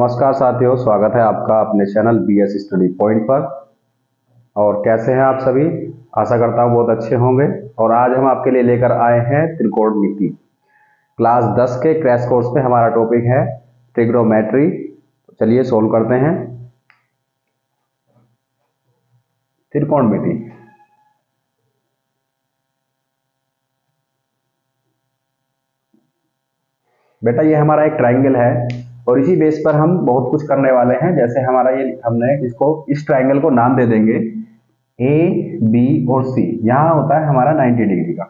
नमस्कार साथियों, स्वागत है आपका अपने चैनल बीएस स्टडी पॉइंट पर। और कैसे हैं आप सभी? आशा करता हूं बहुत अच्छे होंगे। और आज हम आपके लिए लेकर आए हैं त्रिकोणमिति क्लास 10 के क्रैश कोर्स पे। हमारा टॉपिक है ट्रिग्नोमेट्री। चलिए सोल्व करते हैं त्रिकोणमिति। बेटा ये हमारा एक ट्राइंगल है और इसी बेस पर हम बहुत कुछ करने वाले हैं। जैसे हमारा ये हमने इसको इस ट्राइंगल को नाम दे देंगे ए बी और सी। यहाँ होता है हमारा 90 डिग्री का,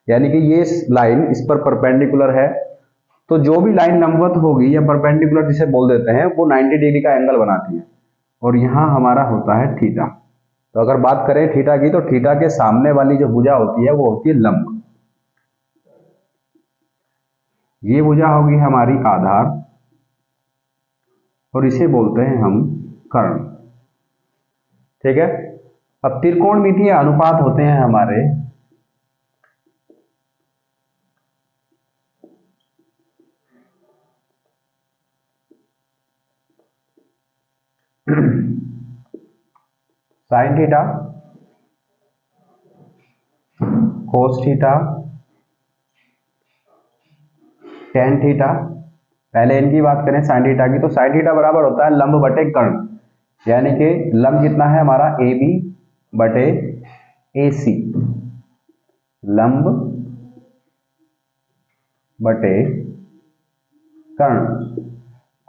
यानी कि ये लाइन इस पर परपेंडिकुलर है। तो जो भी लाइन लंबवत होगी या परपेंडिकुलर जिसे बोल देते हैं वो 90 डिग्री का एंगल बनाती है। और यहाँ हमारा होता है थीटा। तो अगर बात करें थीटा की, तो थीटा के सामने वाली जो भुजा होती है वो होती है लंब। ये भुजा होगी हमारी आधार और इसे बोलते हैं हम कर्ण। ठीक है। अब त्रिकोणमितीय अनुपात होते हैं हमारे sine theta, cos theta, tan theta. पहले इनकी बात करें साइन थीटा की, तो साइन थीटा बराबर होता है लंब बटे कर्ण, यानी कि लंब कितना है हमारा ए बी बटे ए सी। लंब बटे कर्ण।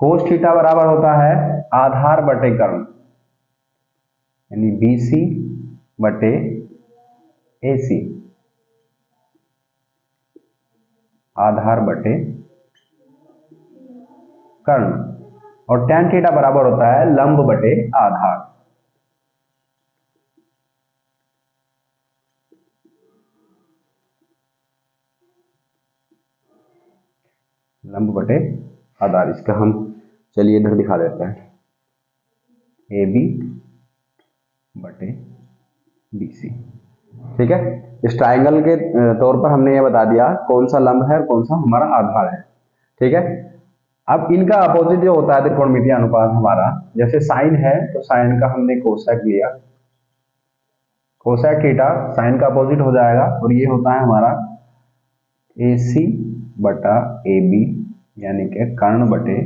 कोस थीटा बराबर होता है आधार बटे कर्ण, यानी बी सी बटे ए सी। आधार बटे कर्ण। और tan थीटा बराबर होता है लंब बटे आधार। लंब बटे आधार, इसका हम चलिए इधर दिखा देते हैं ए बी बटे बी सी। ठीक है। इस ट्राइंगल के तौर पर हमने ये बता दिया कौन सा लंब है और कौन सा हमारा आधार है। ठीक है। अब इनका अपोजिट जो होता है त्रिकोणमितीय अनुपात हमारा, जैसे साइन है तो साइन का हमने कोसेक लिया, कोसेक थीटा साइन का अपोजिट हो जाएगा और ये होता है हमारा ए सी बटा ए बी, यानी कि कर्ण बटे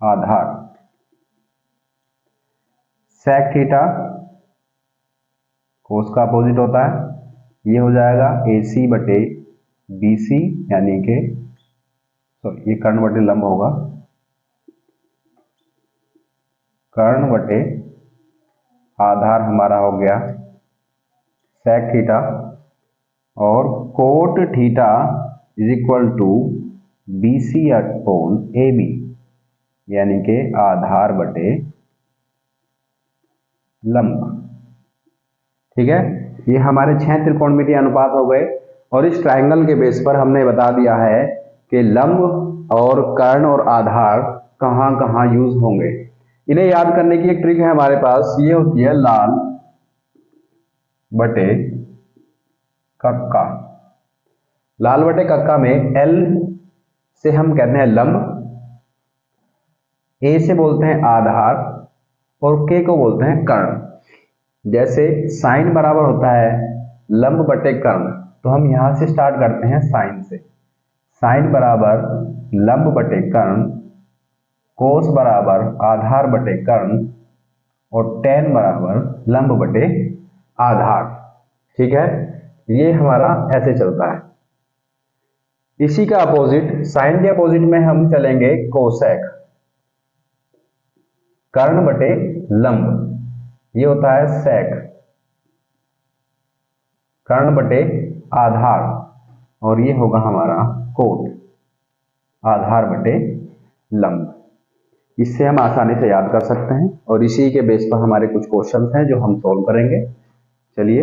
आधार। सेक थीटा कोस का अपोजिट होता है, ये हो जाएगा ए सी बटे बी सी, यानी कि ये कर्ण बटे लंब होगा, कर्ण बटे आधार हमारा हो गया सेक थीटा। और cot theta is equal to B C upon A B, यानी कि आधार बटे लंब। ठीक है। ये हमारे 6 त्रिकोणमितीय अनुपात हो गए। और इस ट्राइंगल के बेस पर हमने बता दिया है कि लंब और कर्ण और आधार कहाँ कहाँ यूज होंगे। इन्हें याद करने की एक ट्रिक है हमारे पास, ये होती है लाल बटे कक्का। लाल बटे कक्का में एल से हम कहते हैं लंब, ए से बोलते हैं आधार और के को बोलते हैं कर्ण। जैसे साइन बराबर होता है लंब बटे कर्ण, तो हम यहां से स्टार्ट करते हैं साइन से। साइन बराबर लंब बटे कर्ण, कोस बराबर आधार बटे कर्ण और टेन बराबर लंब बटे आधार। ठीक है। ये हमारा ऐसे चलता है। इसी का अपोजिट, साइन के अपोजिट में हम चलेंगे कोसेक, कर्ण बटे लंब, ये होता है सेक, कर्ण बटे आधार और ये होगा हमारा कोट, आधार बटे लंब। इससे हम आसानी से याद कर सकते हैं और इसी के बेस पर हमारे कुछ क्वेश्चंस हैं जो हम सॉल्व करेंगे। चलिए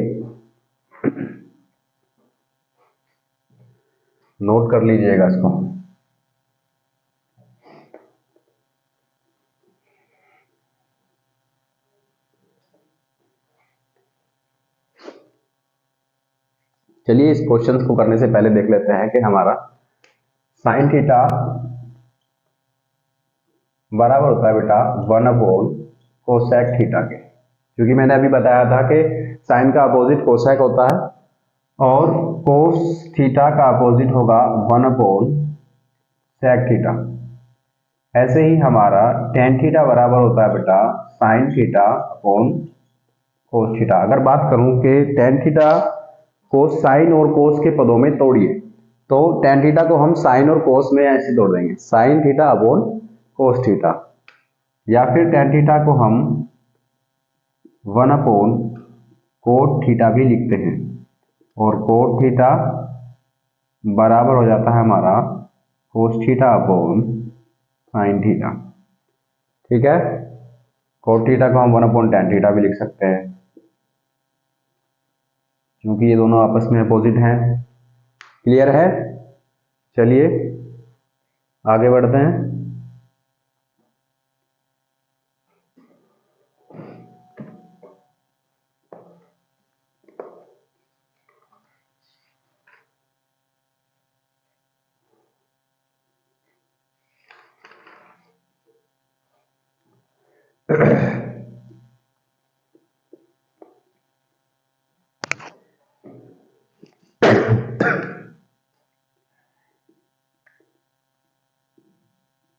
नोट कर लीजिएगा इसको। चलिए इस क्वेश्चन को करने से पहले देख लेते हैं कि हमारा साइन थीटा बराबर होता है बेटा 1/कोसेक थीटा के, क्योंकि मैंने अभी बताया था कि साइन का अपोजिट कोसेक होता है और कोस थीटा का अपोजिट होगा 1/सेक थीटा। ऐसे ही हमारा टेन थीटा बराबर होता है बेटा sign theta upon cos theta. अगर बात करूं कि टेन थीटा को साइन और कोस के पदों में तोड़िए, तो टेन थीटा को हम साइन और कोस में ऐसे तोड़ देंगे, sign theta upon cos theta, या फिर टेन थीटा को हम 1/कोट थीटा भी लिखते हैं, और कोट थीटा बराबर हो जाता है हमारा cos theta upon sine theta. ठीक है, कोट थीटा को हम 1/tan थीटा भी लिख सकते हैं, क्योंकि ये दोनों आपस में अपोजिट हैं। क्लियर है? चलिए आगे बढ़ते हैं।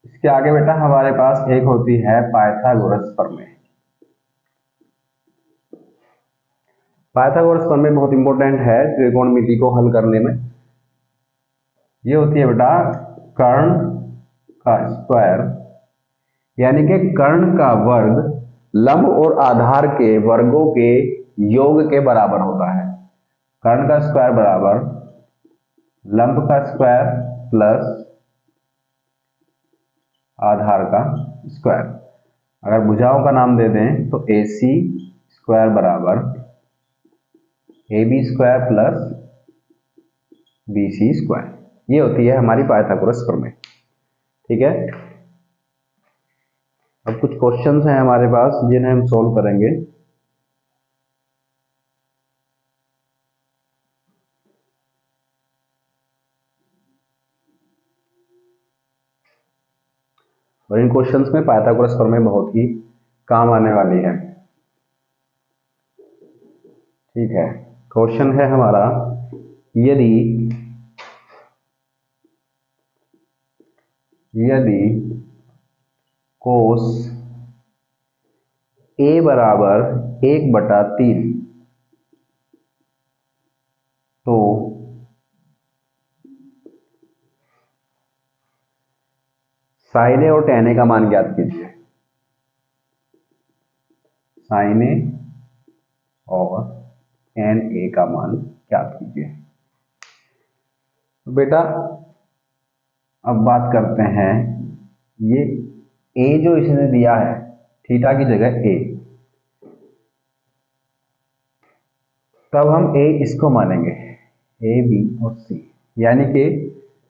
इसके आगे बेटा हमारे पास एक होती है पाइथागोरस प्रमेय। पाइथागोरस प्रमेय बहुत इंपॉर्टेंट है त्रिकोणमिति को हल करने में। ये होती है बेटा कर्ण का स्क्वायर, यानी कि कर्ण का वर्ग लंब और आधार के वर्गों के योग के बराबर होता है। कर्ण का स्क्वायर बराबर लंब का स्क्वायर प्लस आधार का स्क्वायर। अगर भुजाओं का नाम दे दें तो AC स्क्वायर बराबर AB square plus BC square. ये होती है हमारी पाइथागोरस प्रमेय। ठीक है, अब कुछ क्वेश्चंस हैं हमारे पास जिन्हें हम सॉल्व करेंगे। और इन क्वेश्चंस में पाइथागोरस प्रमेय बहुत ही काम आने वाली है। ठीक है, क्वेश्चन है हमारा, यदि कोस A बराबर 1/3 तो साइन ए और tan ए का मान ज्ञात कीजिए। साइन ए और tan ए का मान ज्ञात कीजिए। तो बेटा अब बात करते हैं, ये a जो इसने दिया है थीटा की जगह a, तब हम a इसको मानेंगे a b और c, यानी कि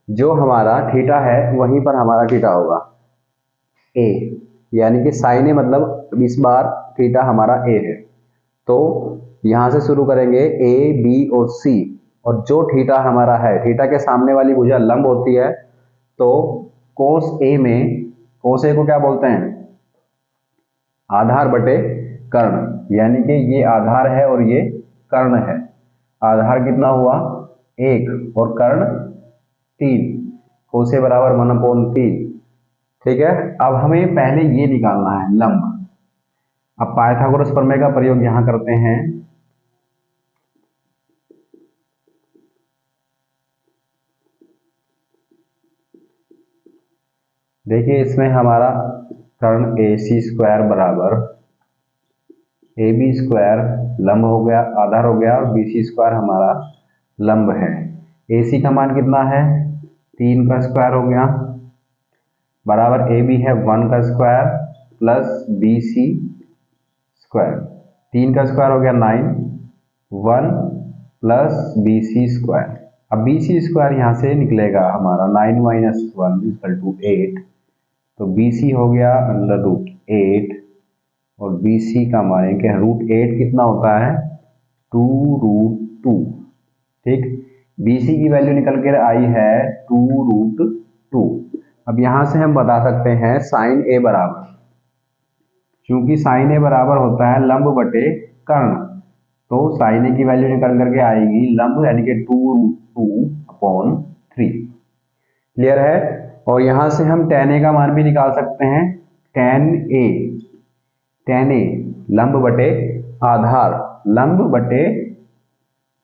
जो हमारा थीटा है वहीं पर हमारा थीटा होगा a, यानी कि साइन ए मतलब इस बार थीटा हमारा a है। तो यहां से शुरू करेंगे a b और c, और जो थीटा हमारा है, थीटा के सामने वाली भुजा लंब होती है, तो कोस a में कोस a को क्या बोलते हैं? आधार बटे कर्ण, यानी कि ये आधार है और ये कर्ण है। आधार कितना हुआ? 1 और कर्ण 3, कोस a बराबर 1/3। ठीक है, अब हमें पहले ये निकालना है लंब। अब पाइथागोरस प्रमेय का प्रयोग यहां करते हैं। देखिए इसमें हमारा कर्ण AC स्क्वायर बराबर AB स्क्वायर लंब हो गया, आधार हो गया, और BC स्क्वायर हमारा लंब है। AC का मान कितना है? 3 का स्क्वायर हो गया, बराबर AB है 1 का स्क्वायर प्लस BC स्क्वायर। 3 का स्क्वायर हो गया 9, 1 प्लस BC स्क्वायर। अब BC स्क्वायर यहाँ से निकलेगा हमारा 9 - 1 = 8, तो BC हो गया √8, और BC का माने कि √8 कितना होता है? 2√2। ठीक, BC की वैल्यू निकल कर आई है 2√2। अब यहां से हम बता सकते हैं साइन ए बराबर, क्योंकि साइन ए बराबर होता है लंब बटे कर्ण, तो साइन ए की वैल्यू निकल करके आएगी लंब यानी कि 2/3। क्लियर है। और यहां से हम tan ए का मान भी निकाल सकते हैं। tan ए लंब बटे आधार, लंब बटे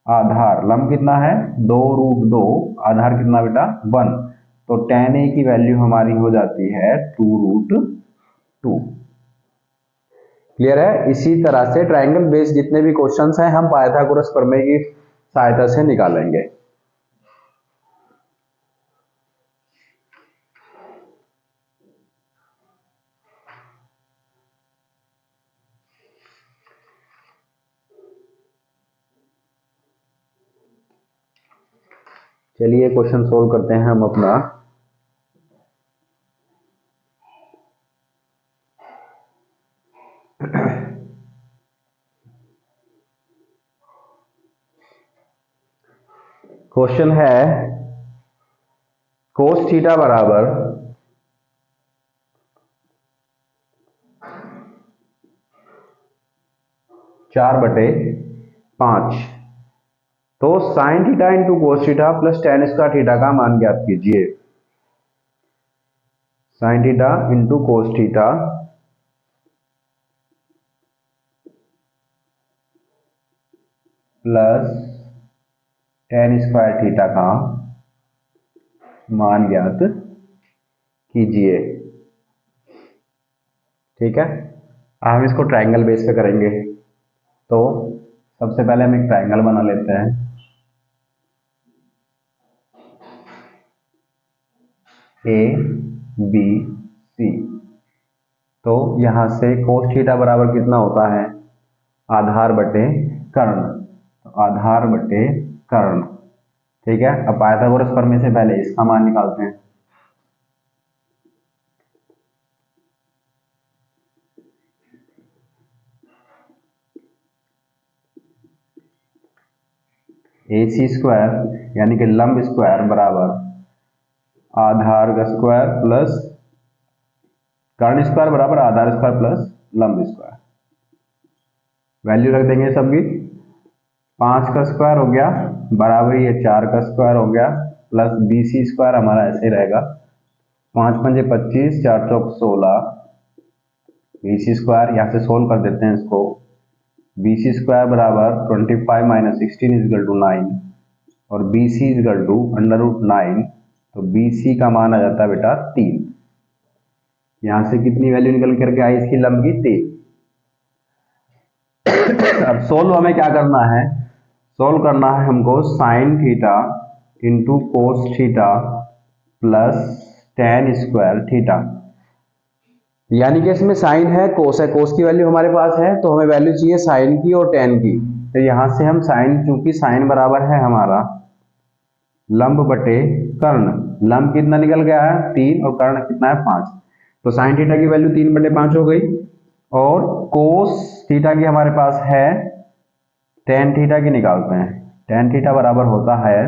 आधार, लंब कितना है 2√2, आधार कितना बेटा 1, तो tan ए की वैल्यू हमारी हो जाती है 2√2। क्लियर है। इसी तरह से ट्रायंगल बेस्ड जितने भी क्वेश्चंस हैं हम पाइथागोरस प्रमेय की सहायता से निकालेंगे। चलिए क्वेश्चन सोल्व करते हैं हम अपना। क्वेश्चन है कोस थीटा बराबर 4/5, तो sine theta into cos theta plus tan square theta का मान ज्ञात कीजिए। Sine theta into cos theta plus tan square theta का मान ज्ञात कीजिए। ठीक है, हम इसको ट्रायंगल बेस पे करेंगे। तो सबसे पहले हम एक ट्रायंगल बना लेते हैं। ए बी सी, तो यहां से कोस थीटा बराबर कितना होता है आधार बटे कर्ण, तो आधार बटे कर्ण। ठीक है, अब पाइथागोरस प्रमेय से पहले इसका मान निकालते हैं। AC स्क्वायर यानी कि लंब स्क्वायर बराबर आधार का स्क्वायर प्लस कर्ण स्क्वायर बराबर आधार स्क्वायर प्लस लंब स्क्वायर। वैल्यू रख देंगे सबकी। 5 का स्क्वायर हो गया बराबर ये 4 का स्क्वायर हो गया प्लस BC स्क्वायर हमारा ऐसे ही रहेगा। 5 पंजे 25, 4 चौक 16, BC स्क्वायर यहाँ से सोल्व कर देते हैं इसको। BC स्क्वायर बराबर 25 माइनस 16 इजकल टू 9 और BC इजकल टू √9, तो BC का मान आ जाता है बेटा 3। यहां से कितनी वैल्यू निकल करके आई इसकी लंब की 3। अब सोल्व हमें क्या करना है, सोल्व करना है हमको sine theta into cos theta plus tan square theta, यानी कि इसमें साइन है कोस की वैल्यू हमारे पास है, तो हमें वैल्यू चाहिए साइन की और tan की। तो यहां से हम साइन, चूंकि साइन बराबर है हमारा लंब बटे कर्ण, लंब कितना निकल गया है 3 और कर्ण कितना है 5, तो साइन थीटा की वैल्यू 3/5 हो गई। और कोस थीटा की हमारे पास है tan थीटा की निकालते हैं। tan थीटा बराबर होता है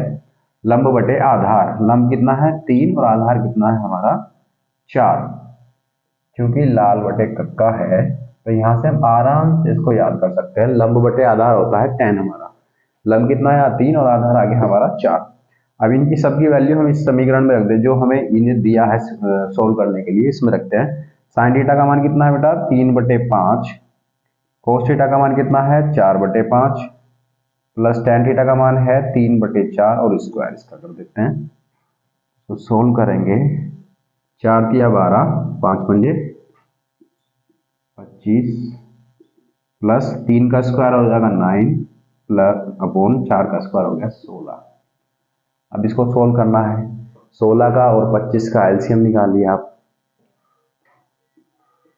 लंब बटे आधार, लंब कितना है 3 और आधार कितना है हमारा 4। क्योंकि लाल बटे कक्का है तो यहां से हम आराम से इसको याद कर सकते हैं। लंब बटे आधार होता है tan हमारा, लंब कितना है 3 और आधार आगे हमारा 4। अब इनकी सबकी वैल्यू हम इस समीकरण में रख दें जो हमें इन्हें दिया है सोल्व करने के लिए, इसमें रखते हैं। साइन थीटा का मान कितना है बेटा 3/5, कोस थीटा का मान कितना है 4/5 प्लस tan थीटा का मान है 3/4 और स्क्वायर इसका कर देते हैं। तो सोल्व करेंगे 4 तिया 12, 5 पंजे 25 प्लस 3 का स्क्वायर हो जाएगा 9 प्लस अपॉन 4 का स्क्वायर हो गया 16। अब इसको सोल्व करना है। 16 का और 25 का एलसीएम निकालिए आप।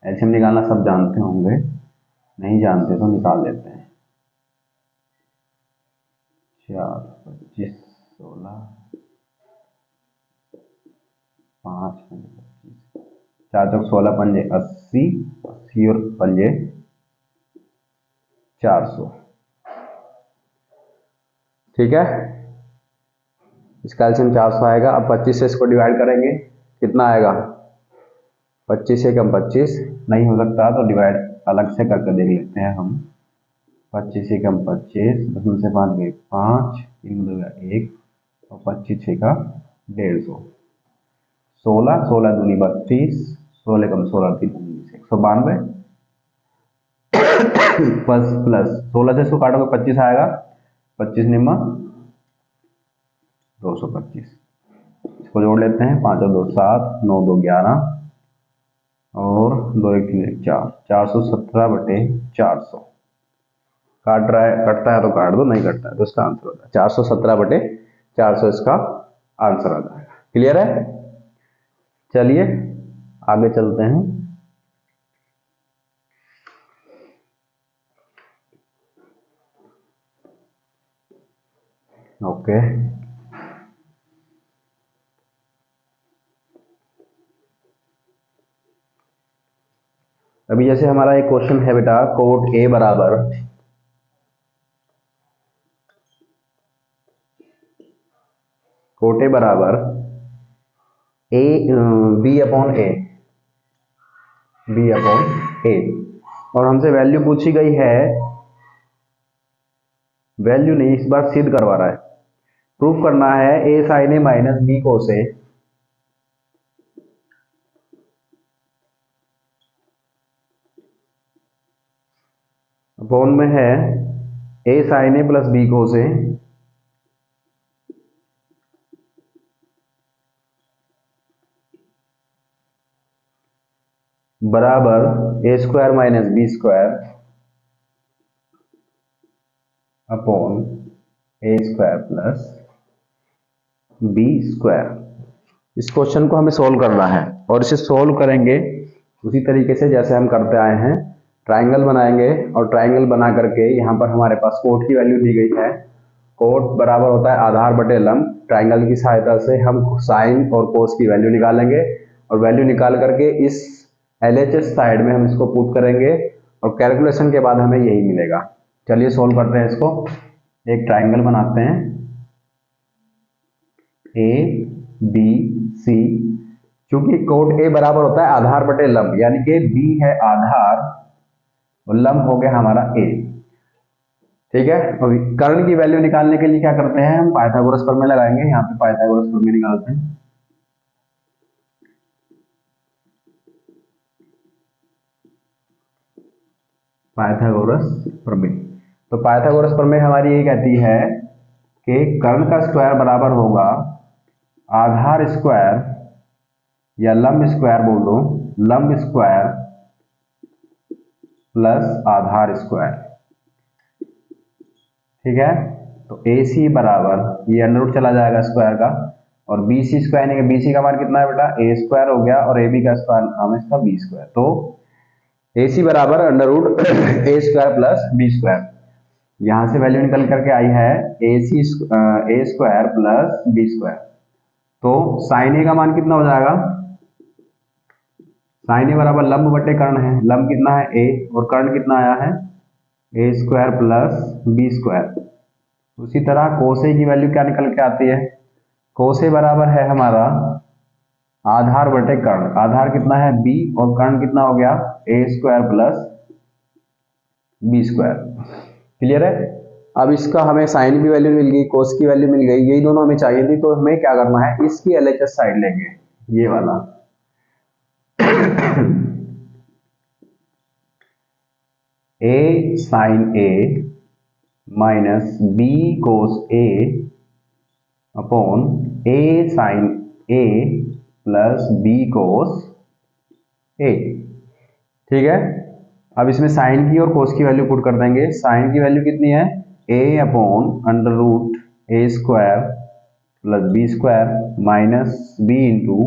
एलसीएम निकालना सब जानते होंगे, नहीं जानते तो निकाल लेते हैं। 4 25 16 5 25, 4 चौक 16 पंजे 80, 80 और पंजे 400। ठीक है, इसका एलसीएम 400 आएगा। अब 25 से इसको डिवाइड करेंगे, कितना आएगा, 25 से कम 25 नहीं हो सकता तो डिवाइड अलग से करके देख लेते हैं हम। 25 से कम 25, 10 में से 5 गए 5, 3 2 1 और 25 6 का 150, 16 16 दूनी 32, 16 कम 16 3 19, 192 प्लस प्लस 16 से इसको काटोगे 25 आएगा, 25 निम्मा 225, इसको जोड़ लेते हैं, 5 और 2 7, 9 2 11 और 2 1 3 1 4, 417/400। काट रहा है, कटता है तो काट दो, नहीं कटता है तो इसका आंसर होता है 417/400, इसका आंसर आ जाएगा। क्लियर है? चलिए आगे चलते हैं। ओके, अभी जैसे हमारा एक क्वेश्चन है बेटा, कोट ए बराबर ए बी अपॉन ए और हमसे वैल्यू पूछी गई है, वैल्यू नहीं इस बार सिद्ध करवा रहा है, प्रूफ करना है A sine A minus B cos A upon में है A sine A plus B cos A बराबर A square minus B square upon A square plus B square. इस क्वेश्चन को हमें सोल्व करना है और इसे सोल्व करेंगे उसी तरीके से जैसे हम करते आए हैं। ट्राइंगल बनाएंगे और ट्राइंगल बना करके यहाँ पर हमारे पास कोट की वैल्यू दी गई है, कोट बराबर होता है आधार बटे लंब। ट्राइंगल की सहायता से हम साइन और कोस की वैल्यू निकालेंगे और वैल्यू निकाल करके इस LHS साइड में हम इसको पुट करेंगे और कैलकुलेशन के बाद हमें यही मिलेगा। चलिए सोल्व करते हैं इसको। एक ट्राइंगल बनाते हैं ABC, चूंकि कोट ए बराबर होता है आधार बटे लंब, यानी कि बी है आधार और लंब हो गया हमारा ए। ठीक है, और कर्ण की वैल्यू निकालने के लिए क्या करते हैं, हम पाइथागोरस प्रमेय लगाएंगे। यहाँ पे पाइथागोरस प्रमेय निकालते हैं। पाइथागोरस प्रमेय, तो पाइथागोरस प्रमेय हमारी ये कहती है कि कर्ण का स्क्वायर बराबर होगा आधार स्क्वायर या लंब स्क्वायर बोल दो, लंब स्क्वायर प्लस आधार स्क्वायर। ठीक है, तो AC बराबर ये अंडर रूट चला जाएगा स्क्वायर का और BC स्क्वायर, यानी कि BC का मान कितना है बेटा, A स्क्वायर हो गया और AB का स्क्वायर नाम है इसका B स्क्वायर। तो AC बराबर under root A square plus B square. यहां से वैल्यू निकल करके आई है A square plus B square. तो साइन ए का मान कितना हो जाएगा, साइन ए बराबर लंब बटे कर्ण है, लंब कितना है A और कर्ण कितना आया है A square plus B square. उसी तरह कोस ए की वैल्यू क्या निकल के आती है, कोस ए बराबर है हमारा आधार बटे कर्ण, आधार कितना है B और कर्ण कितना हो गया A square plus B square. Clear है? अब इसका हमें साइन की वैल्यू मिल गई, कोस की वैल्यू मिल गई, यही दोनों हमें चाहिए थी, तो हमें क्या करना है, इसकी LHS साइड लेंगे, ये वाला A sine A minus B cos A upon A sine A plus B cos A। ठीक है, अब इसमें साइन की और कोस की वैल्यू पुट कर देंगे। साइन की वैल्यू कितनी है, A upon under root A square plus B square minus B into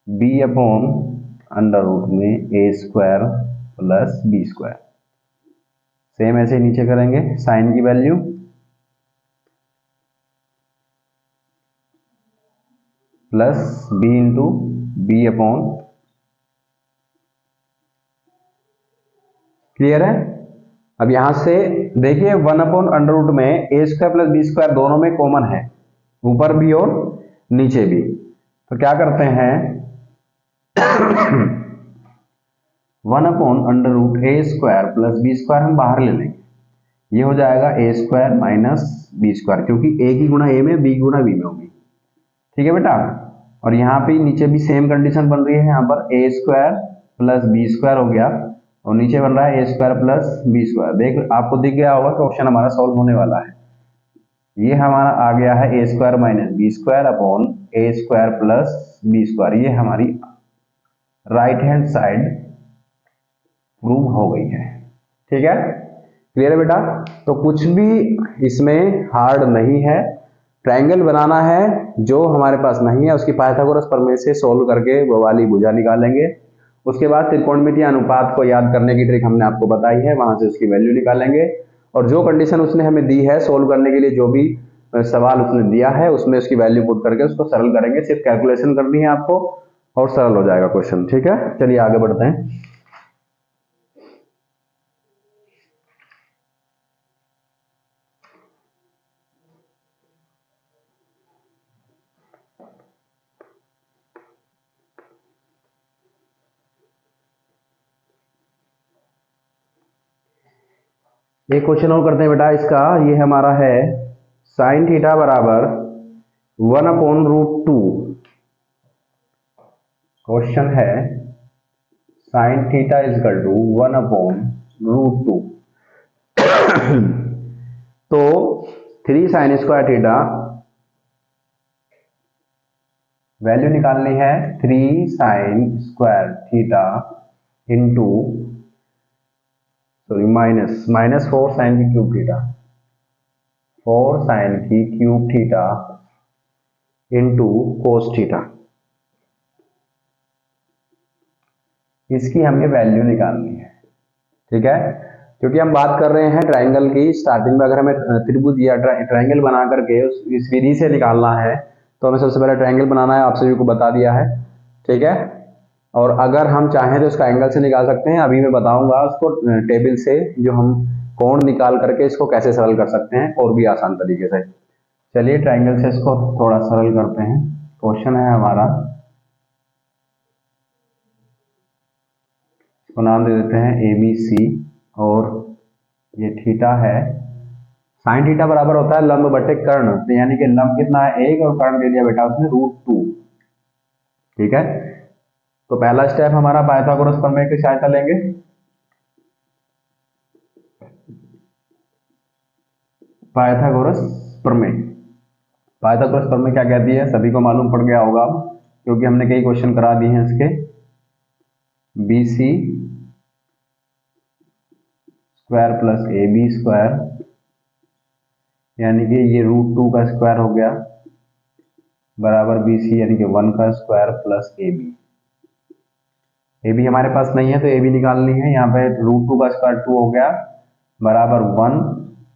B upon under root में A square plus B square. Same ऐसे नीचे करेंगे, साइन की value plus B into B upon, clear है? अब यहां से देखिए 1 अपॉन अंडर रूट में A square plus B square दोनों में कॉमन है, ऊपर भी और नीचे भी, तो क्या करते हैं 1/√a² प्लस b² हम बाहर ले लेंगे, ये हो जाएगा a² माइनस b², क्योंकि a की गुणा a में, b की गुणा b में होगी। ठीक है बेटा, और यहाँ पे नीचे भी सेम कंडीशन बन रही है, यहाँ पर a² प्लस b² हो गया और नीचे बन रहा है a² प्लस b²। देख आपको दिख गया होगा कि ऑप्शन हमारा सॉल्व होने वाला है। ये हमारा आ गया है a² minus b² upon a² plus b²। ये हमारी राइट हैंड साइड प्रूव हो गई है। ठीक है, क्लियर है बेटा। तो कुछ भी इसमें हार्ड नहीं है, ट्रायंगल बनाना है, जो हमारे पास नहीं है उसकी पाइथागोरस प्रमेय से सोल्व करके वो वाली भुजा निकालेंगे। उसके बाद त्रिकोणमितीय अनुपात को याद करने की ट्रिक हमने आपको बताई है, वहां से उसकी वैल्यू निकालेंगे और जो कंडीशन उसने हमें दी है सोल्व करने के लिए, जो भी सवाल उसने दिया है उसमें उसकी वैल्यू पुट करके उसको सरल करेंगे। सिर्फ कैलकुलेशन करनी है आपको और सरल हो जाएगा क्वेश्चन। ठीक है, चलिए आगे बढ़ते हैं। एक क्वेश्चन और करते हैं बेटा इसका। ये हमारा है साइन थीटा बराबर 1/√2। क्वेश्चन है sine theta is equal to 1/√2। तो 3 sin स्क्वायर थीटा वैल्यू निकालनी है, 3 sin square theta into minus 4 sin की क्यूब थीटा, 4 sin की cube theta into cos theta. इसकी हमें वैल्यू निकालनी है। ठीक है, क्योंकि हम बात कर रहे हैं ट्रायंगल की। स्टार्टिंग में अगर हमें त्रिभुज या ट्रायंगल बना करके इस विधि से निकालना है तो हमें सबसे पहले ट्रायंगल बनाना है, आप सभी को बता दिया है। ठीक है, और अगर हम चाहें तो इसका एंगल से निकाल सकते हैं। अभी मैं बताऊंगा उसको टेबल से, जो हम कोण निकाल करके इसको कैसे सरल कर सकते हैं और भी आसान तरीके से। चलिए ट्रायंगल से इसको थोड़ा सरल करते हैं। क्वेश्चन है हमारा, इसको नाम दे देते हैं ABC और ये थीटा है। साइन थीटा बराबर होता है लंब बटे कर्ण, तो यानी कि लंब कितना है 1 और कर्ण दे दिया बेटा उसने √2। ठीक है, तो पहला स्टेप हमारा पाइथागोरस प्रमेय की सहायता लेंगे। पाइथागोरस प्रमेय, पाइथागोरस प्रमेय क्या कहती है सभी को मालूम पड़ गया होगा अब, क्योंकि हमने कई क्वेश्चन करा दिए हैं इसके। BC square plus AB square, यानी कि ये √2 का स्क्वायर हो गया बराबर BC यानी कि 1 का स्क्वायर प्लस AB। AB हमारे पास नहीं है तो AB निकालनी है। यहाँ पे √2 का स्क्वायर 2 हो गया बराबर 1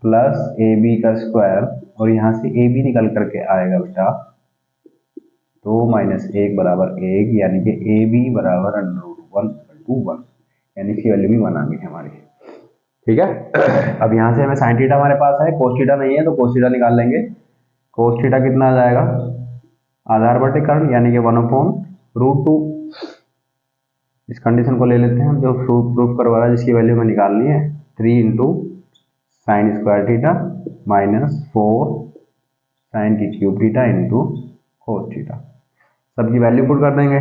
प्लस AB का स्क्वायर, और यहाँ से AB निकल करके आएगा बेटा 2 माइनस 1 बराबर 1, यानी कि AB बराबर √1/1, यानी इसकी वैल्यू भी 1 आ गई हमारी। ठीक है, अब यहाँ से हमें साइन थीटा हमारे पास है, कोस थीटा नहीं है तो कोस थीटा निकाल लेंगे। कोस थीटा कितना आ जाएगा, आधार बटे कर्ण यानी कि 1/√2। इस कंडीशन को ले लेते हैं हम, जो प्रूफ करवा रहा है जिसकी वैल्यू हमें निकालनी है, 3 into sine square theta minus 4 sine की cube theta into cos theta. सबकी वैल्यू पुट कर देंगे।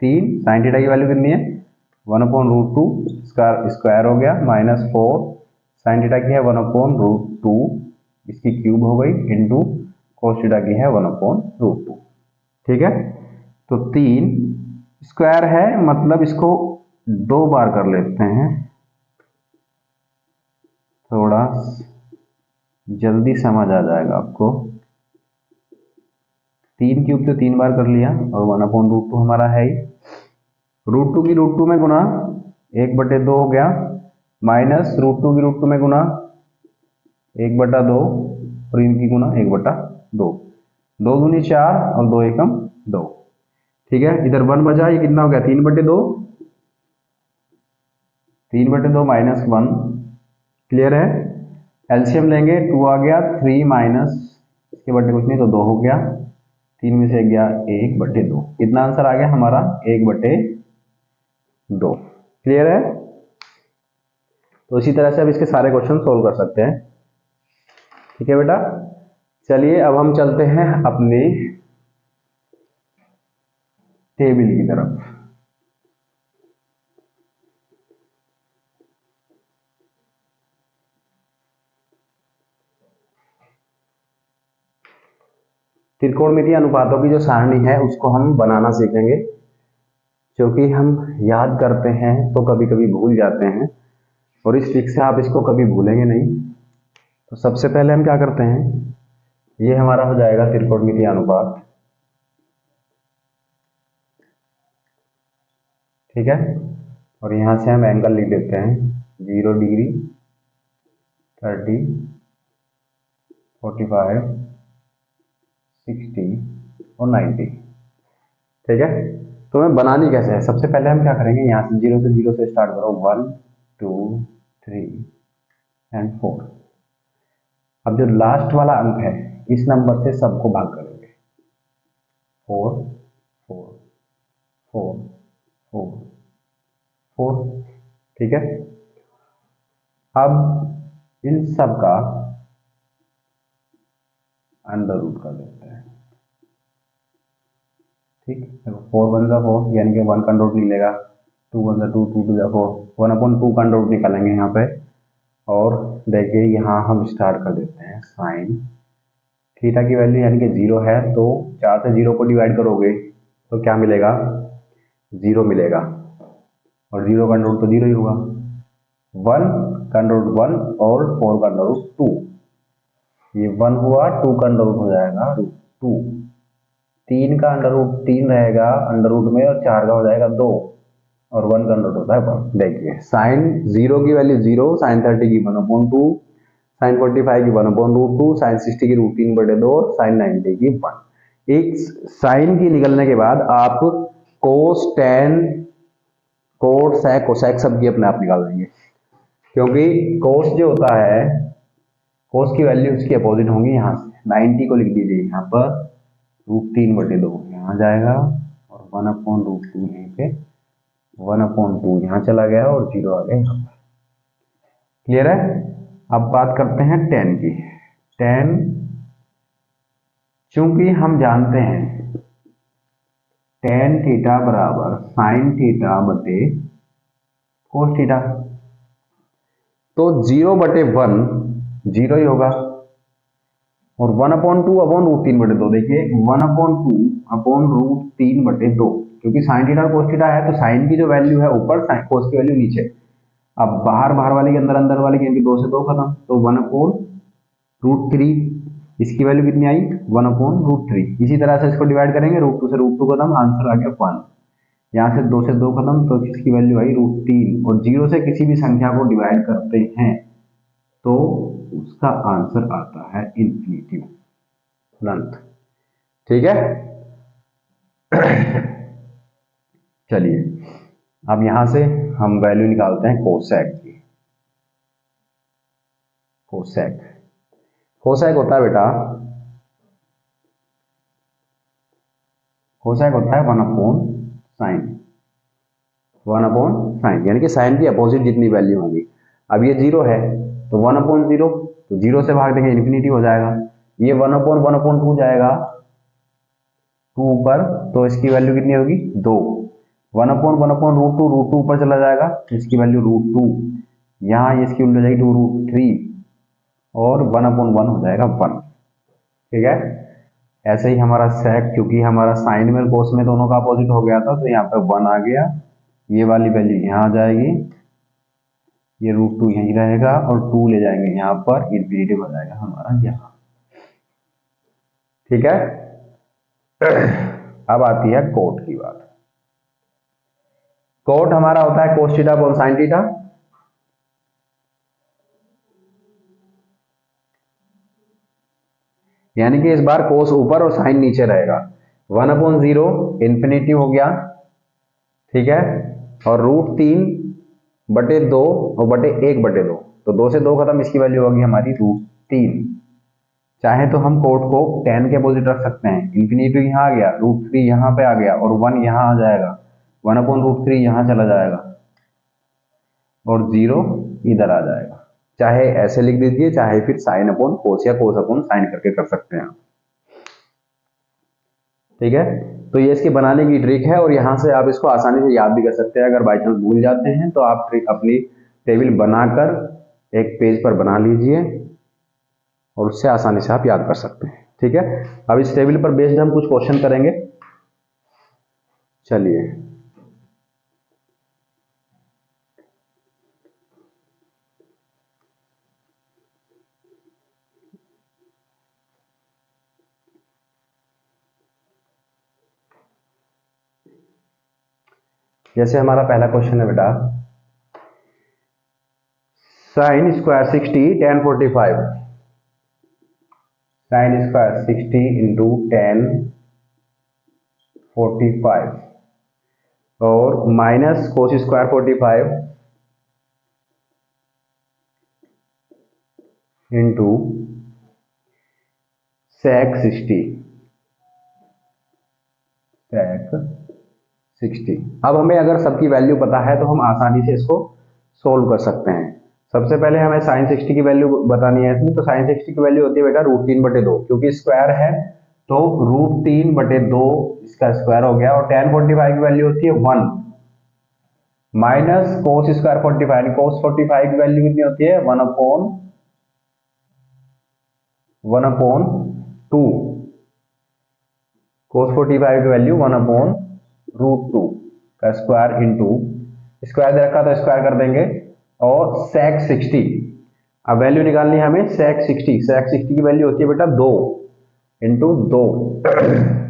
3 साइन थीटा की वैल्यू कितनी है 1/√2 स्क्वायर हो गया, माइनस 4 साइन थीटा की है 1/√2, इसकी क्यूब हो गई, इंटू कोस थीटा की है 1/√2। ठीक है, तो 3 स्क्वायर है, मतलब इसको 2 बार कर लेते हैं, थोड़ा जल्दी समझ आ जाएगा आपको। 3 क्यूब तो 3 बार कर लिया और 1/√2 हमारा है ही। √2 की √2 में गुना 1/2 हो गया, माइनस √2 की √2 में गुना 1/2 और इनकी गुना 1/2। 2 दूनी 4 और 2 एकम 2। ठीक है, इधर 1 बचा, ये कितना हो गया 3/2, 3/2 माइनस 1। क्लियर है, एलसीएम लेंगे 2 आ गया, 3 माइनस इसके बटे कुछ नहीं तो 2 हो गया। 3 में से गया 1/2, कितना आंसर आ गया हमारा 1/2। क्लियर है? तो इसी तरह से अब इसके सारे क्वेश्चन सोल्व कर सकते हैं। ठीक है बेटा, चलिए अब हम चलते हैं अपने टेबल की तरफ। त्रिकोणमितीय अनुपातों की जो सारणी है उसको हम बनाना सीखेंगे, क्योंकि हम याद करते हैं तो कभी कभी भूल जाते हैं, और इस ट्रिक से आप इसको कभी भूलेंगे नहीं। तो सबसे पहले हम क्या करते हैं, ये हमारा हो जाएगा त्रिकोणमितीय अनुपात। ठीक है, और यहां से हम एंगल लिख देते हैं 0 डिग्री, 30, 45, 60 और 90। ठीक है, तो हमें बनानी कैसे है, सबसे पहले हम क्या करेंगे, यहाँ से 0 से स्टार्ट करो, 1 2 3 एंड 4। अब जो लास्ट वाला अंक है इस नंबर से सबको भाग करेंगे, 4 4 4 4 4। ठीक है, अब इन सब का अंडर रूट कर देते हैं। ठीक, देखो 4 1 जा 4, यानी कि 1 का अंडर रूट निकलेगा, 2 1 जा 2, 2 2 जा 4, 1/2 का अंडर रूट निकालेंगे यहाँ पे। और देखिए यहाँ हम स्टार्ट कर देते हैं साइन थीटा की वैल्यू यानी कि 0 है, तो 4 से 0 को डिवाइड करोगे तो क्या मिलेगा, 0 मिलेगा, और 0 का अंडर रूट तो 0 ही होगा। 1 का अंडर रूट 1 और 4 का अंडर रूट 2, ये 1 हुआ, 2 का अंडर रूट हो जाएगा रूट 2, 3 का अंडर रूट 3 रहेगा अंडर रूट में, और 4 का हो जाएगा 2, और 1 का अंडर रूट होता है 1। देखिए साइन 0 की वैल्यू 0, साइन 30 की 1/2, साइन 45 की 1/2, साइन 60 की √3/2 और साइन 90 की 1। एक साइन की निकलने के बाद आप कोस, टेन, कोट, सेक, कोसेक सब की अपने आप निकाल देंगे, क्योंकि कोस जो होता है, कोस की वैल्यू उसकी अपोजिट होंगी। यहाँ से 90 को लिख दीजिए यहाँ पर, √3/2 यहाँ जाएगा, और 1/√2 यहीं पे, 1/2 यहाँ चला गया, और 0 आ गया यहाँ पर। क्लियर है? अब बात करते हैं टेन की। टेन, चूंकि हम जानते हैं टेन थीटा बराबर साइन थीटा बटे कोस थीटा, तो 0/1 0 ही होगा, और 1/2/√3/2, देखिए 1/2/√3/2, क्योंकि साइन थीटा और कोस थीटा है तो साइन की जो वैल्यू है ऊपर, कोस की वैल्यू नीचे। अब बाहर बाहर वाले के अंदर अंदर वाले के, 2 से 2 खत्म, तो 1/√3, इसकी वैल्यू कितनी आई 1/√3। इसी तरह से इसको डिवाइड करेंगे, √2 से √2 खत्म, आंसर आ गया 1। यहाँ से 2 से 2 खत्म, तो इसकी वैल्यू आई √3, और 0 से किसी भी संख्या को डिवाइड करते हैं तो उसका आंसर आता है इन्फिनिटी अनंत। ठीक है, चलिए अब यहां से हम वैल्यू निकालते हैं कोसेक की। कोसेक, कोसेक होता है बेटा, कोसेक होता है 1/sin, 1/sin, यानी कि साइन की अपोजिट जितनी वैल्यू होगी। अब ये 0 है तो 1/0, तो 0 से भाग देंगे इन्फिनिटी हो जाएगा। ये 1/1/2 जाएगा 2 ऊपर, तो इसकी वैल्यू कितनी होगी 2। 1/1/√2, √2 ऊपर चला जाएगा, इसकी वैल्यू √2, यहाँ इसकी वैल्यू हो जाएगी 2√3, और 1/1 हो जाएगा 1। ठीक है, ऐसे ही हमारा सेक, क्योंकि हमारा साइन में कोस में दोनों का अपोजिट हो गया था, तो यहाँ पे 1 आ गया, ये वाली वैल्यू यहाँ आ जाएगी, ये √2 यहीं रहेगा, और 2 ले जाएंगे यहाँ पर, इन्फिनिटी हो जाएगा हमारा यहाँ। ठीक है, अब आती है कोट की बात। कोट हमारा होता है cos theta upon sine theta. यानी कि इस बार कोस ऊपर और साइन नीचे रहेगा। 1/0 इन्फिनिटी हो गया, ठीक है, और √3/2 और बटे 1/2, तो 2 से 2 खत्म, इसकी वैल्यू होगी हमारी √3। चाहे तो हम कोट को 10 के अपोजिट रख सकते हैं, इन्फिनिटी यहाँ आ गया, √3 यहाँ पे आ गया और 1 यहाँ आ जाएगा, 1/√3 यहाँ चला जाएगा और 0 इधर आ जाएगा। चाहे ऐसे लिख दीजिए, चाहे फिर साइन अपॉन कोस या कोस अपॉन साइन करके कर सकते हैं। ठीक है, तो ये इसके बनाने की ट्रिक है और यहाँ से आप इसको आसानी से याद भी कर सकते हैं। अगर बाई चांस भूल जाते हैं तो आप अपनी टेबल बनाकर एक पेज पर बना लीजिए और उससे आसानी से आप याद कर सकते हैं। ठीक है, अब इस टेबल पर बेस्ड हम कुछ क्वेश्चन करेंगे। चलिए, जैसे हमारा पहला क्वेश्चन है बेटा, sine square 60 tan 45, sine square 60 into tan 45 और minus cos square 45 into sec 60, sec 60। अब हमें अगर सबकी वैल्यू पता है तो हम आसानी से इसको सोल्व कर सकते हैं। सबसे पहले हमें साइन 60 की वैल्यू बतानी है इसमें, तो साइन 60 की वैल्यू होती है बेटा √3/2, क्योंकि स्क्वायर है तो √3/2 इसका स्क्वायर हो गया और tan 45 की वैल्यू होती है 1 माइनस कोस स्क्वायर 45, कोस 45 की वैल्यू कितनी होती है 1/2, कोस 45 की वैल्यू 1/√2 का स्क्वायर इंटू स्क्वायर दे रखा तो स्क्वायर कर देंगे और sec 60। अब वैल्यू निकालनी है हमें sec 60 की वैल्यू होती है बेटा 2 इंटू 2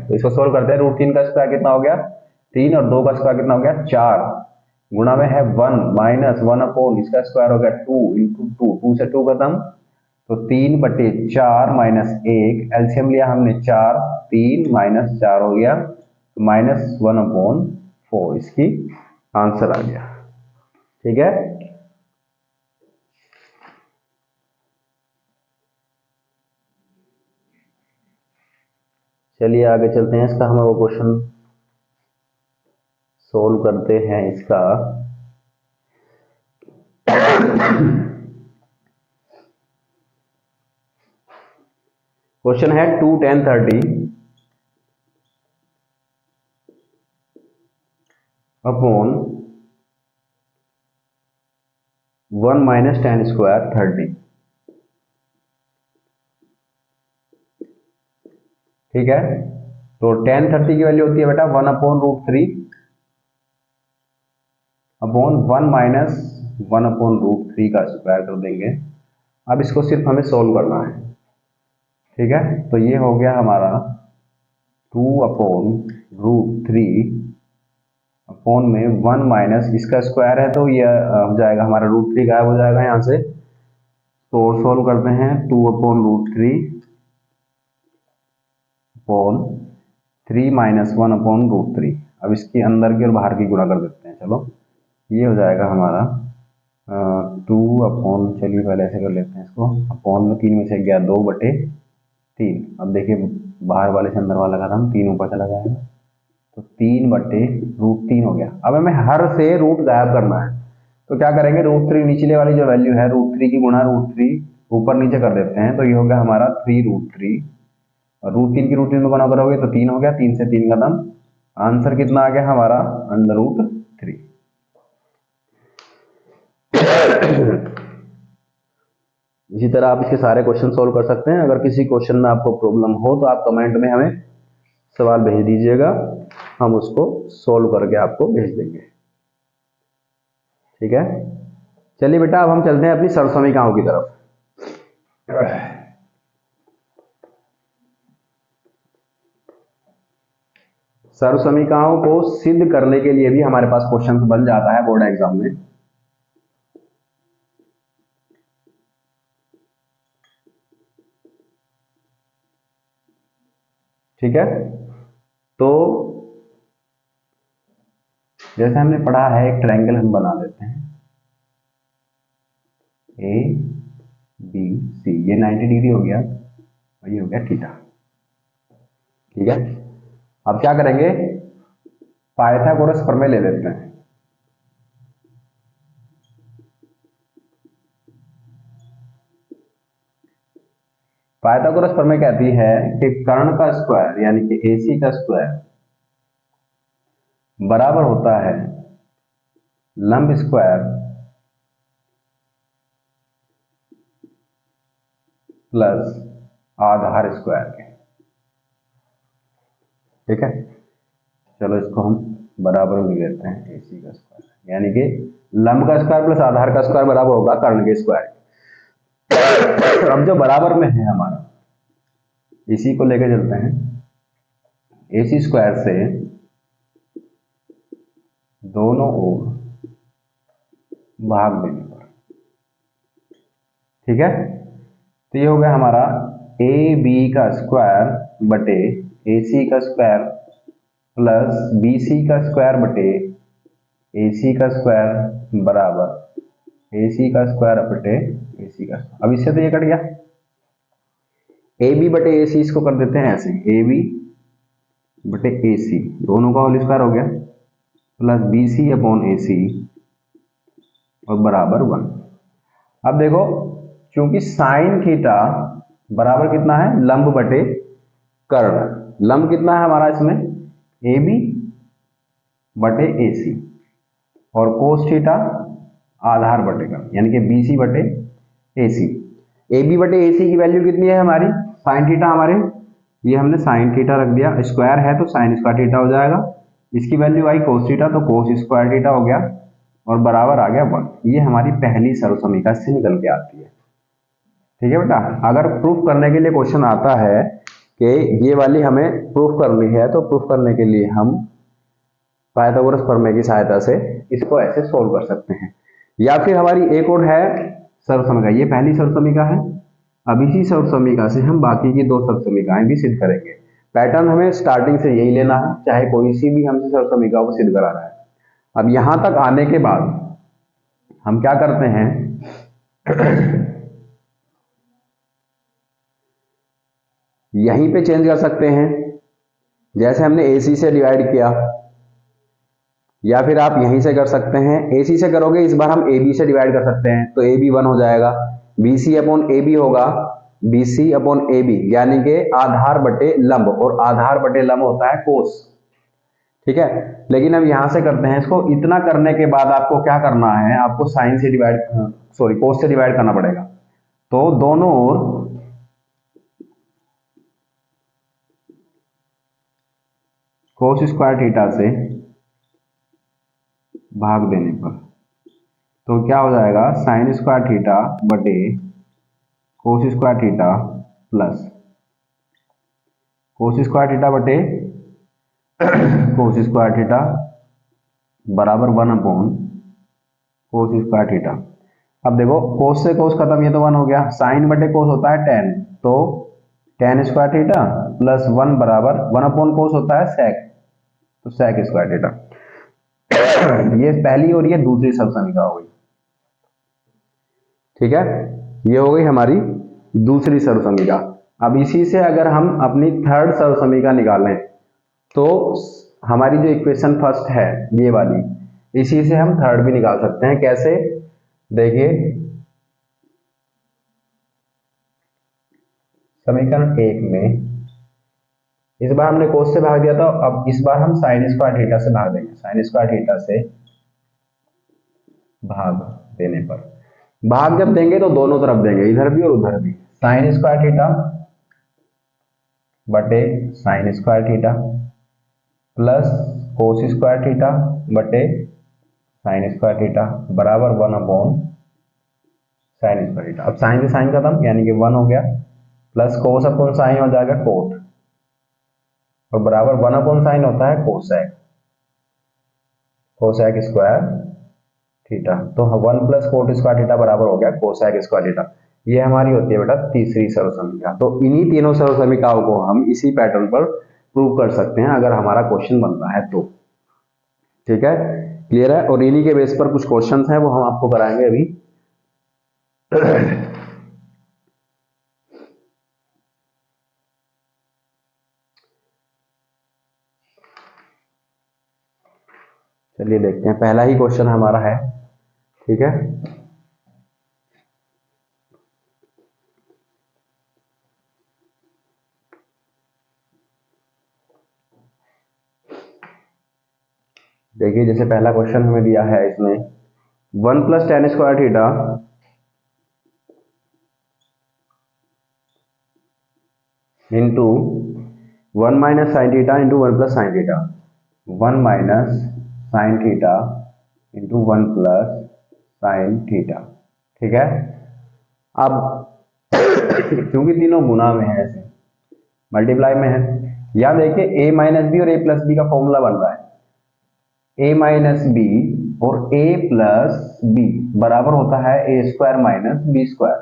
तो इसको सोल्व करते हैं। √3 का स्क्वायर कितना हो गया 3 और 2 का स्क्वायर कितना हो गया 4, गुणा में है 1 माइनस 1/, इसका स्क्वायर हो गया 2 इंटू 2 से 2 खत्म तो 3/4 माइनस 1, एलसीएम लिया हमने 4, 3 माइनस 4 हो गया तो -1/4 इसकी आंसर आ गया। ठीक है, चलिए आगे चलते हैं। इसका हम वो क्वेश्चन सोल्व करते हैं। इसका क्वेश्चन है 2 tan 30 upon 1 minus tan square 30। ठीक है, तो tan 30 की वैल्यू होती है बेटा 1/√3 अपॉन 1 माइनस 1/√3 का स्क्वायर कर देंगे। अब इसको सिर्फ हमें सोल्व करना है। ठीक है, तो ये हो गया हमारा 2/√3 अपॉन में 1 माइनस इसका स्क्वायर है तो ये हो जाएगा हमारा √3 गायब हो जाएगा यहाँ से, तो और सोल्व करते हैं 2/√3 अपॉन 3 माइनस 1/√3। अब इसके अंदर की और बाहर की गुणा कर देते हैं। चलो, ये हो जाएगा हमारा 2 अपॉन, चलिए पहले ऐसे कर लेते हैं इसको, अपॉन में 3 में से गया 2/3। अब देखिए बाहर वाले से अंदर वाला खत्म, 3 ऊपर चला जाएगा तो 3/√3 हो गया। अब हमें हर से रूट गायब करना है तो क्या करेंगे, √3 निचले वाली जो वैल्यू है √3 की गुणा √3 ऊपर नीचे कर देते हैं तो ये हो गया हमारा 3√3 और √3 की √3 में गुणा करोगे तो 3 हो गया, 3 से 3 खत्म, आंसर कितना आ गया हमारा √3। इसी तरह आप इसके सारे क्वेश्चन सोल्व कर सकते हैं। अगर किसी क्वेश्चन में आपको प्रॉब्लम हो तो आप कमेंट में हमें सवाल भेज दीजिएगा, हम उसको सोल्व करके आपको भेज देंगे। ठीक है, चलिए बेटा अब हम चलते हैं अपनी सर्वसमीकरणों की तरफ। सर्वसमीकरणों को सिद्ध करने के लिए भी हमारे पास क्वेश्चन बन जाता है बोर्ड एग्जाम में। ठीक है, तो जैसे हमने पढ़ा है एक ट्रायंगल हम बना लेते हैं ABC, ये 90 डिग्री हो गया वही हो गया थीटा। ठीक है, अब क्या करेंगे, पाइथागोरस प्रमेय ले लेते हैं। पाइथागोरस प्रमेय कहती है कि कर्ण का स्क्वायर यानी कि AC का स्क्वायर बराबर होता है लंब स्क्वायर प्लस आधार स्क्वायर के। ठीक है, चलो इसको हम बराबर में लेते हैं, AC का स्क्वायर यानी कि लंब का स्क्वायर प्लस आधार का स्क्वायर बराबर होगा कर्ण के स्क्वायर। अब जो बराबर में है हमारा, इसी को लेकर चलते हैं, AC स्क्वायर से दोनों ओर भाग देने पर। ठीक है, तो ये हो गया हमारा AB का स्क्वायर बटे AC का स्क्वायर प्लस BC का स्क्वायर बटे AC का स्क्वायर बराबर AC का स्क्वायर बटे AC का स्क्वायर। अब इससे तो ये कट गया, AB बटे AC इसको कर देते हैं ऐसे, AB बटे AC दोनों का होल स्क्वायर हो गया प्लस BC अपॉन AC और बराबर 1। अब देखो, क्योंकि साइन थीटा बराबर कितना है, लंब बटे कर्ण। लंब कितना है हमारा इसमें, AB बटे AC और कोस थीटा आधार बटे कर्ण यानी कि BC बटे AC। AB बटे AC की वैल्यू कितनी है हमारी, साइन थीटा हमारे, ये हमने साइन थीटा रख दिया, स्क्वायर है तो साइन स्क्वायर थीटा हो जाएगा, इसकी वैल्यू आई कोस थीटा तो कोस स्क्वायर थीटा हो गया और बराबर आ गया 1। ये हमारी पहली सर्वसमीका से निकल के आती है। ठीक है बेटा, अगर प्रूफ करने के लिए क्वेश्चन आता है कि ये वाली हमें प्रूफ करनी है, तो प्रूफ करने के लिए हम पाइथागोरस प्रमेय की सहायता से इसको ऐसे सोल्व कर सकते हैं। या फिर हमारी एक और है सर्वसमीका, ये पहली सर्वसमीका है, अब इसी सर्वसमीका से हम बाकी की दो सर्वसमीकाएं भी सिद्ध करेंगे। पैटर्न हमें स्टार्टिंग से यही लेना है, चाहे कोई सी भी हमसे सर्वसमीका को सिद्ध करा रहा है। अब यहां तक आने के बाद हम क्या करते हैं, यहीं पे चेंज कर सकते हैं, जैसे हमने AC से डिवाइड किया, या फिर आप यहीं से कर सकते हैं। AC से करोगे इस बार हम AB से डिवाइड कर सकते हैं तो AB 1 हो जाएगा, BC अपॉन AB होगा BC अपॉन AB यानी कि आधार बटे लंब, और आधार बटे लंब होता है कोस। ठीक है, लेकिन अब यहां से करते हैं इसको। इतना करने के बाद आपको क्या करना है, आपको साइन से डिवाइड, सॉरी कोस से डिवाइड करना पड़ेगा। तो दोनों ओर कोस स्क्वायर थीटा से भाग देने पर तो क्या हो जाएगा, साइन स्क्वायर थीटा बटे कोस square theta plus cos square theta बटे कोस स्क्वायर थीटा बराबर 1 अपॉन कोस स्क्वायर थीटा। अब देखो कोस से कोस खत्म, ये तो 1 हो गया, साइन बटे कोस होता है tan, तो tan स्क्वायर थीटा प्लस 1 बराबर 1 अपॉन कोस होता है sec, तो sec स्क्वायर थीटा। ये पहली और ये दूसरी सर्वसमीका हो गई। ठीक है, ये हो गई हमारी दूसरी सर्वसमीका। अब इसी से अगर हम अपनी थर्ड सर्वसमीका निकालें तो हमारी जो इक्वेशन फर्स्ट है ये वाली, इसी से हम थर्ड भी निकाल सकते हैं। कैसे, देखिए समीकरण 1 में इस बार हमने कोस से भाग दिया था, अब इस बार हम साइन स्क्वायर थीटा से भाग देंगे। साइन स्क्वायर थीटा से भाग देने पर, भाग जब देंगे तो दोनों तरफ देंगे, इधर भी और उधर भी। साइन स्क्वायर थीटा बटे sign square theta plus cos square theta बटे साइन स्क्वायर थीटा बराबर 1 अपॉन साइन स्क्वायर थीटा। अब साइन से साइन खत्म यानी कि 1 हो गया, प्लस कोस अपॉन साइन हो जाएगा कोट, और बराबर 1 अपॉन साइन होता है कोसेक, कोसेक स्क्वायर थीटा। तो 1 प्लस कोट स्क्वायर थीटा बराबर हो गया कोसेक स्क्वायर थीटा। ये हमारी होती है बेटा तीसरी सर्वसमीका। तो इन्हीं तीनों सर्वसमीकाओं को हम इसी पैटर्न पर प्रूव कर सकते हैं अगर हमारा क्वेश्चन बनता है तो। ठीक है, क्लियर है, और इन्हीं के बेस पर कुछ क्वेश्चंस हैं वो हम आपको कराएंगे अभी। चलिए देखते हैं, पहला ही क्वेश्चन हमारा है, ठीक है। देखिए जैसे पहला क्वेश्चन हमें दिया है, इसमें 1 + tan² theta into 1 - sin θ into 1 + sin θ, 1 - sin θ into 1 + sin θ, ठीक है। अब क्योंकि तीनों गुना में है, ऐसे मल्टीप्लाई में है, या देखिए a - b और a+b का फॉर्मूला बन रहा है, a - b और a+b बराबर होता है a² - b²,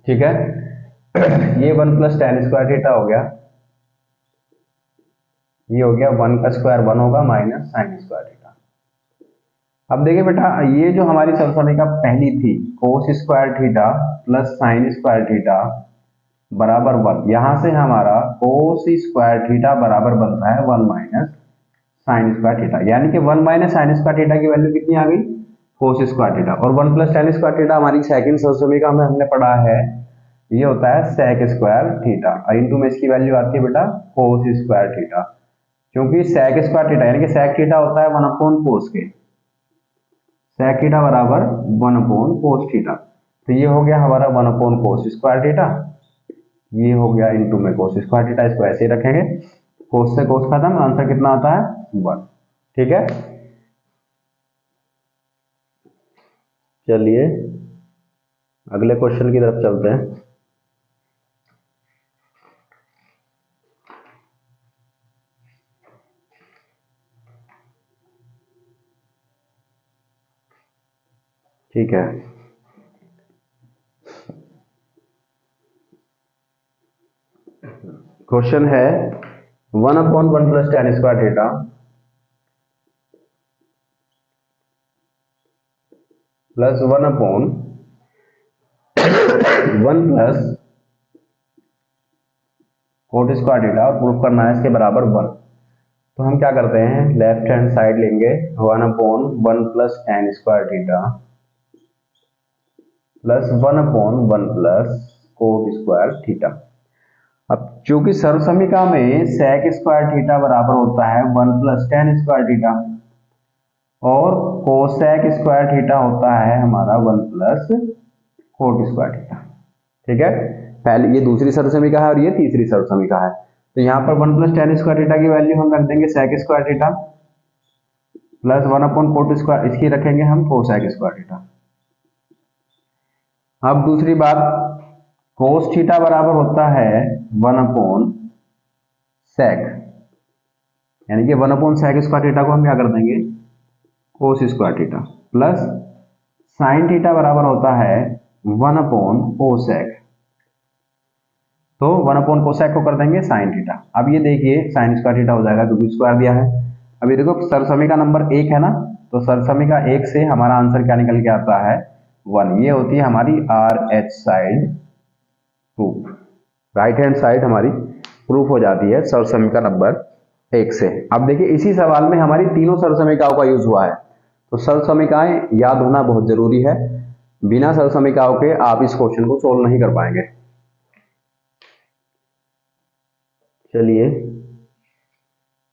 ठीक है। ये 1 + tan² हो गया, ये हो गया 1 का स्क्वायर 1 होगा माइनस sin²। अब देखिए बेटा, ये जो हमारी सरसमीका पहली थी cos² प्लस sin² बराबर 1, यहां से हमारा cos² बराबर बनता है 1 - sin², यानी कि 1 - sin² की वैल्यू कितनी आ गई, cos², और 1 + tan² हमारी सेकंड सरसमीका में हमने पढ़ा है, ये होता है sec², और इंटू में इसकी वैल्यू आती है बेटा cos², क्योंकि sec² यानी कि sec थीटा होता है 1/cos के, sec थीटा बराबर 1/cos, तो ये हो गया हमारा 1/cos², ये हो गया इंटू में cos², इसको ऐसे ही रखेंगे, cos से cos खत्म, आंसर कितना आता है 1, ठीक है। चलिए अगले क्वेश्चन की तरफ चलते हैं। ठीक है, क्वेश्चन है 1/1 + tan² प्लस 1/1 + cot² और प्रूफ करना है इसके बराबर 1। तो हम क्या करते हैं, लेफ्ट हैंड साइड लेंगे, 1/1 + tan² प्लस 1/1 + cot²। अब चूंकि सर्वसमीका में sec² बराबर होता है 1 + tan² और cosec² होता है हमारा 1 + cot², ठीक है। पहले ये दूसरी सर्वसमीका है और ये तीसरी सर्वसमीका है, तो यहाँ पर 1 + tan² की वैल्यू हम रख देंगे sec² प्लस 1/cot², इसकी रखेंगे हम cosec²। अब दूसरी बात, cos θ बराबर होता है 1/sec, यानी कि 1/sec² को हम क्या कर देंगे cos² प्लस sin θ बराबर होता है 1/cosec, तो 1/cosec को कर देंगे sin θ। अब ये देखिए sin² हो जाएगा क्योंकि स्क्वायर दिया है। अभी देखो सरसमीका नंबर 1 है ना, तो सरसमीका 1 से हमारा आंसर क्या निकल के आता है 1, ये होती है हमारी RH side proof, right hand side हमारी प्रूफ हो जाती है सरसमीका नंबर 1 से। अब देखिए इसी सवाल में हमारी तीनों सरसमीकाओं का यूज हुआ है, तो सरसमीकाएं याद होना बहुत जरूरी है, बिना सरसमीकाओं के आप इस क्वेश्चन को सोल्व नहीं कर पाएंगे। चलिए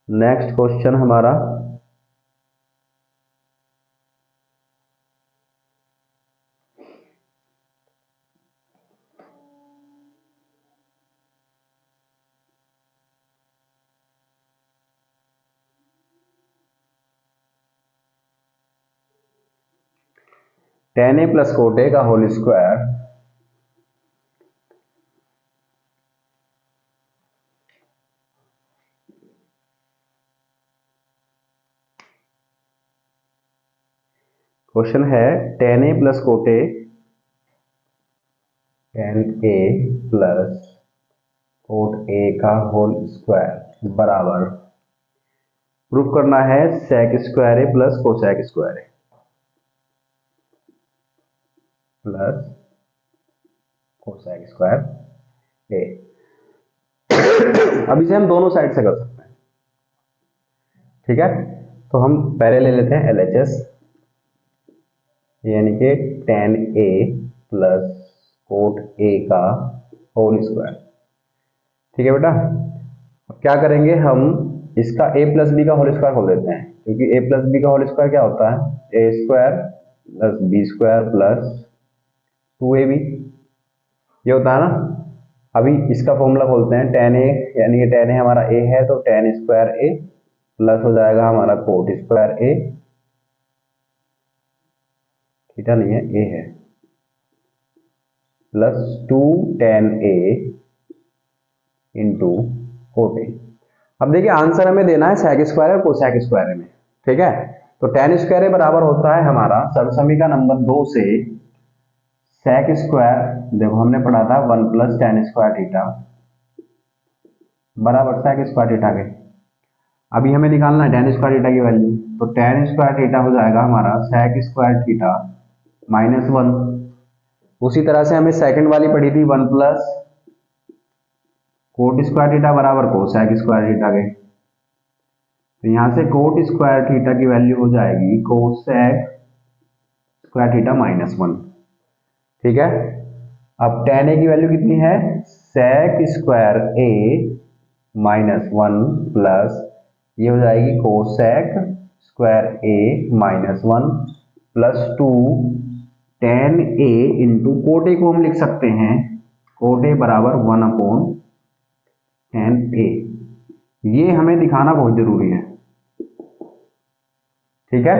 नेक्स्ट क्वेश्चन हमारा tan A + cot A का होल स्क्वायर क्वेश्चन है tan A + cot A, tan A + cot A का होल स्क्वायर बराबर प्रूफ करना है sec² A + cosec² plus cosec² A। अब इसे हम दोनों साइड से कर सकते हैं, ठीक है। तो हम पहले ले लेते हैं LHS, यानी कि tan A plus cot A का होल स्क्वायर। ठीक है बेटा, अब क्या करेंगे हम इसका a प्लस बी का होल स्क्वायर खोल देते हैं, क्योंकि a प्लस बी का होल स्क्वायर क्या होता है, a square plus B square plus 2ab, ये होता है ना। अभी इसका फॉर्मूला खोलते हैं, tan a, यानी कि tan a हमारा a है तो tan स्क्वायर a प्लस हो जाएगा हमारा कोट स्क्वायर a, थीटा नहीं है a है, plus 2 tan a into cot a। अब देखिए आंसर हमें देना है सेक स्क्वायर और कोसेक स्क्वायर में। ठीक है, तो tan स्क्वायर बराबर होता है हमारा सर्वसमीकरण नंबर 2 से सेक स्क्वायर, देखो हमने पढ़ा था 1 प्लस tan स्क्वायर थीटा बराबर सेक स्क्वायर थीटा के। अभी हमें निकालना है tan स्क्वायर थीटा की वैल्यू, तो tan स्क्वायर थीटा हो जाएगा हमारा सेक स्क्वायर थीटा माइनस 1। उसी तरह से हमें सेकंड वाली पढ़ी थी 1 प्लस कोट स्क्वायर थीटा बराबर कोसेक स्क्वायर थीटा के। तो यहां से कोट स्क्वायर थीटा की वैल्यू हो जाएगी कोसेक स्क्वायर थीटा माइनस 1। ठीक है, अब tan a की वैल्यू कितनी है, sec square a minus 1 plus ये हो जाएगी cosec square a minus 1 plus 2 tan a into cot a को हम लिख सकते हैं कोट a बराबर 1 अपॉन tan a। ये हमें दिखाना बहुत जरूरी है। ठीक है,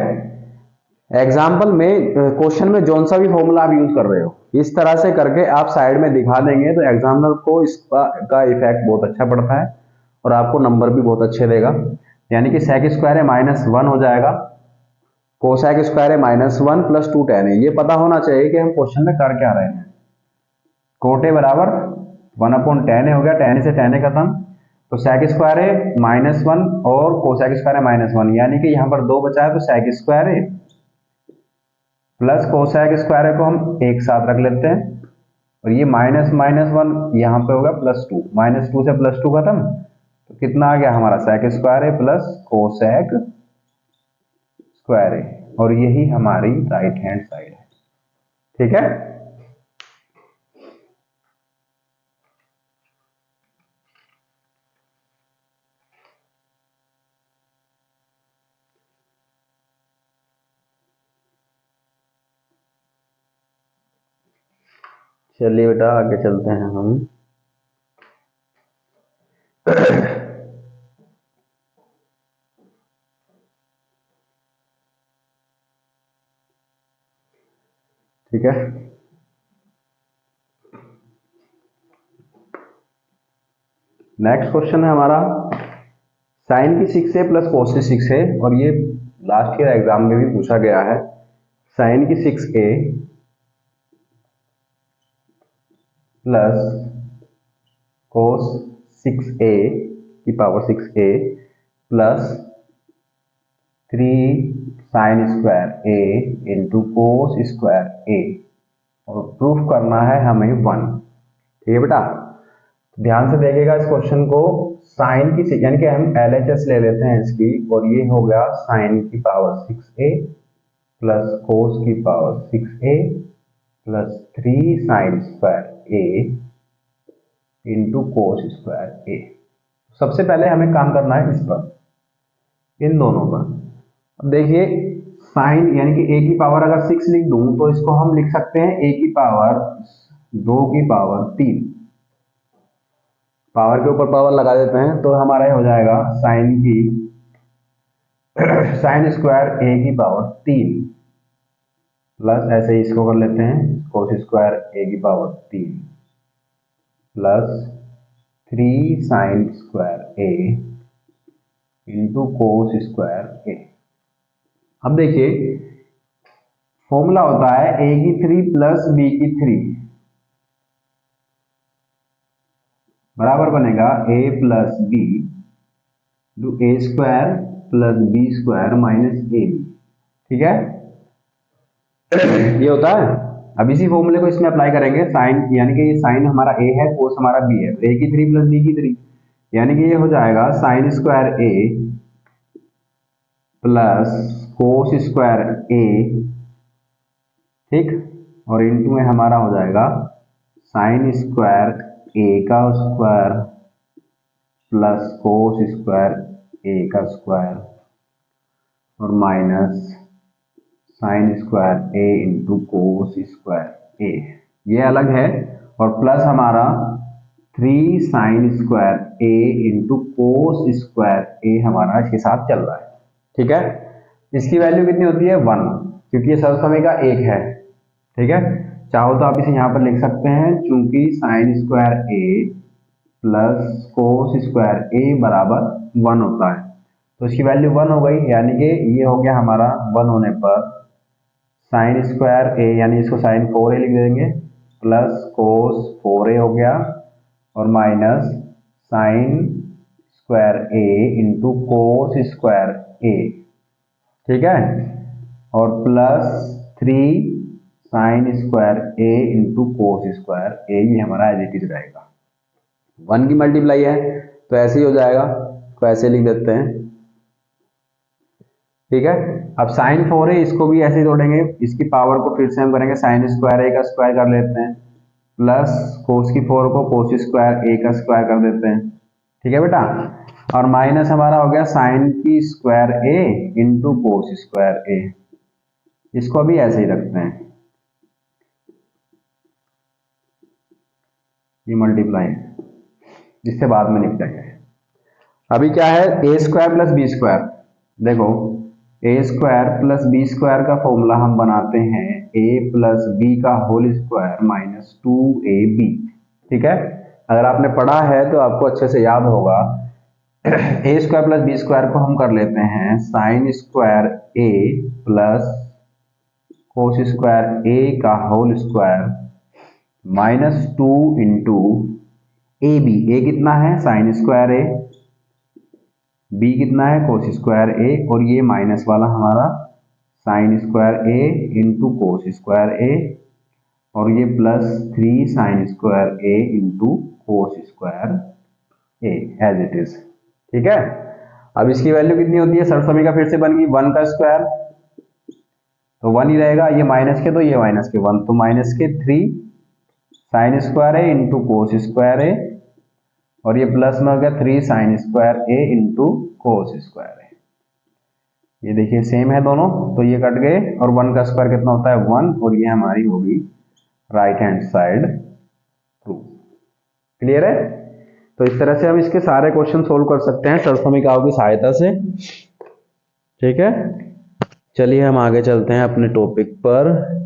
एग्जाम्पल में क्वेश्चन में जौन सा भी फॉर्मूला आप यूज कर रहे हो इस तरह से करके आप साइड में दिखा देंगे तो एग्जामिनर को इसका इफेक्ट बहुत अच्छा पड़ता है और आपको नंबर भी बहुत अच्छे देगा। यानी कि सेक स्क्वायर है माइनस 1 हो जाएगा, कोसेक स्क्वायर है माइनस 1 प्लस 2 tan है। ये पता होना चाहिए कि हम क्वेश्चन में कर क्या रहे हैं। कोट ए बराबर 1 अपॉन tan ए हो गया, tan से tan ए खत्म, तो सेक स्क्वायर है माइनस 1 और कोसेक स्क्वायर है माइनस 1, यानी कि यहाँ पर 2 बचा है तो सेक स्क्वायर है प्लस कोसेक स्क्वायर को हम एक साथ रख लेते हैं और ये माइनस माइनस 1 यहाँ पे होगा प्लस 2, माइनस 2 से प्लस 2 खत्म, तो कितना आ गया हमारा सेक स्क्वायर है प्लस कोसेक स्क्वायर है, और यही हमारी राइट हैंड साइड है। ठीक है, चलिए बेटा आगे चलते हैं हम। ठीक है, नेक्स्ट क्वेश्चन है हमारा साइन की 6a प्लस कोस की 6a, और ये लास्ट ईयर एग्जाम में भी पूछा गया है। साइन की 6a प्लस कोस 6a की power 6a plus 3 sine square a into cos square a, और प्रूफ करना है हमें 1। ठीक है बेटा, ध्यान से देखिएगा इस क्वेश्चन को। साइन की यानी कि हम LHS ले लेते हैं इसकी, और ये हो गया साइन की पावर 6a प्लस कोस की power 6a plus 3 sine square a into cos square a। सबसे पहले हमें काम करना है इस पर, इन दोनों पर। अब देखिए साइन यानी कि a की पावर अगर 6 लिख दूं तो इसको हम लिख सकते हैं a की पावर 2 की पावर 3, पावर के ऊपर पावर लगा देते हैं तो हमारा हो जाएगा साइन की साइन स्क्वायर a की पावर 3 प्लस ऐसे ही इसको कर लेते हैं कोस स्क्वायर a की power 3 plus 3 sine square a into cos square a। अब देखिए फॉर्मूला होता है a की 3 प्लस b की 3 बराबर बनेगा a plus B two A square plus B square minus A B. ठीक है, ये होता है। अब इसी फॉर्मूले को इसमें अप्लाई करेंगे, साइन यानी कि ये साइन हमारा a है, कोस हमारा b है, तो a की 3 प्लस b की 3 यानी कि ये हो जाएगा sine square a plus cos square A, ठीक, और इनटू में हमारा हो जाएगा साइन स्क्वायर ए का square plus cos square A का स्क्वायर और minus sign square A into cos square ए, ये अलग है, और प्लस हमारा 3 sine square A into cos square ए हमारा इसके साथ चल रहा है, ठीक है। इसकी वैल्यू कितनी होती है 1, क्योंकि ये सरसमी का 1 है, ठीक है। चाहो तो आप इसे यहाँ पर लिख सकते हैं, चूंकि sign square A plus cos square ए बराबर 1 होता है, तो इसकी वैल्यू 1 हो गई, यानी कि ये हो गया हमारा 1 होने पर साइन स्क्वायर ए, यानी इसको साइन 4a लिख देंगे, प्लस कोस 4a हो गया और minus sign square A into cos square A, ठीक है, और plus 3 sine square A into cos square ए, ये हमारा एज इट इज रहेगा। 1 की मल्टीप्लाई है तो ऐसे ही हो जाएगा, तो ऐसे लिख देते हैं, ठीक है। अब साइन 4a इसको भी ऐसे ही जोड़ेंगे, इसकी पावर को फिर से हम करेंगे साइन स्क्वायर ए का स्क्वायर कर लेते हैं, प्लस कोस की 4 को कोस स्क्वायर ए का स्क्वायर कर देते हैं, ठीक है बेटा, और माइनस हमारा हो गया साइन की square A into cos square ए, इसको भी ऐसे ही रखते हैं, ये मल्टीप्लाई है, जिससे बाद में निपटेंगे। अभी क्या है, ए स्क्वायर प्लस बी स्क्वायर, देखो ए स्क्वायर प्लस बी स्क्वायर का फॉर्मूला हम बनाते हैं ए प्लस बी का होल स्क्वायर माइनस 2ab, ठीक है। अगर आपने पढ़ा है तो आपको अच्छे से याद होगा। A square plus B square को हम कर लेते हैं sine square A plus cos square A का whole square minus 2 into A B, A कितना है साइन स्क्वायर ए, बी कितना है कोस स्क्वायर ए, और ये माइनस वाला हमारा sine square A into cos square A, और ये plus 3 sine square A into cos square A as it is, ठीक है। अब इसकी वैल्यू कितनी होती है, सरसमी का फिर से बन गई 1 का स्क्वायर, तो 1 ही रहेगा, ये माइनस के तो ये माइनस के 1, तो माइनस के 3 sine square A into cos square A, और ये प्लस में हो गया 3 sine square A into cos square ए, ये देखिए सेम है दोनों, तो ये कट गए, और 1 का स्क्वायर कितना होता है 1, और ये हमारी होगी right hand side true. Clear है। तो इस तरह से हम इसके सारे क्वेश्चन सोल्व कर सकते हैं सरसमीकाओं की सहायता से, ठीक है। चलिए हम आगे चलते हैं अपने टॉपिक पर।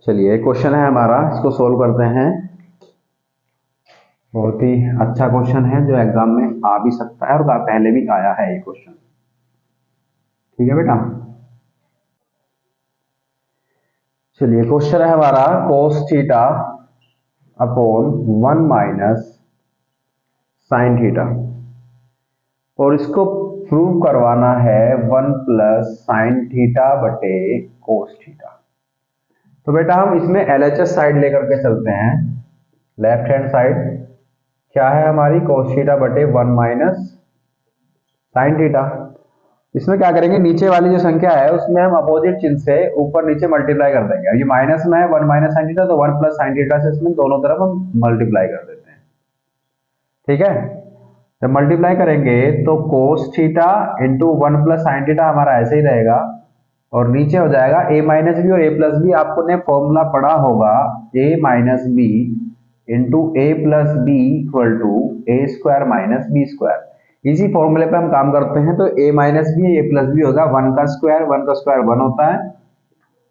चलिए क्वेश्चन है हमारा, इसको सोल्व करते हैं। बहुत ही अच्छा क्वेश्चन है जो एग्जाम में आ भी सकता है, और पहले भी आया है ये क्वेश्चन, ठीक है बेटा। चलिए क्वेश्चन है हमारा cos theta upon 1 minus sine theta, और इसको प्रूव करवाना है 1 प्लस साइन थीटा बटे कोस थीटा। तो बेटा हम इसमें LHS साइड लेकर के चलते हैं, लेफ्ट हैंड साइड क्या है हमारी कोस थीटा बटे 1 माइनस साइन थीटा। इसमें क्या करेंगे, नीचे वाली जो संख्या है उसमें हम अपोजिट चिन्ह से ऊपर नीचे मल्टीप्लाई कर देंगे। ये माइनस में है 1 माइनस साइन थीटा, तो 1 प्लस साइन थीटा से इसमें दोनों तरफ हम मल्टीप्लाई कर देते हैं, ठीक है। जब मल्टीप्लाई करेंगे तो cos theta into 1 plus sine theta हमारा ऐसे ही रहेगा, और नीचे हो जाएगा a माइनस बी और a प्लस बी। आपको ने फॉर्मूला पढ़ा होगा a minus B into A plus B equal to A square minus B square. इसी फॉर्मूले पे हम काम करते हैं, तो a minus B a plus B होगा 1 का स्क्वायर 1 होता है,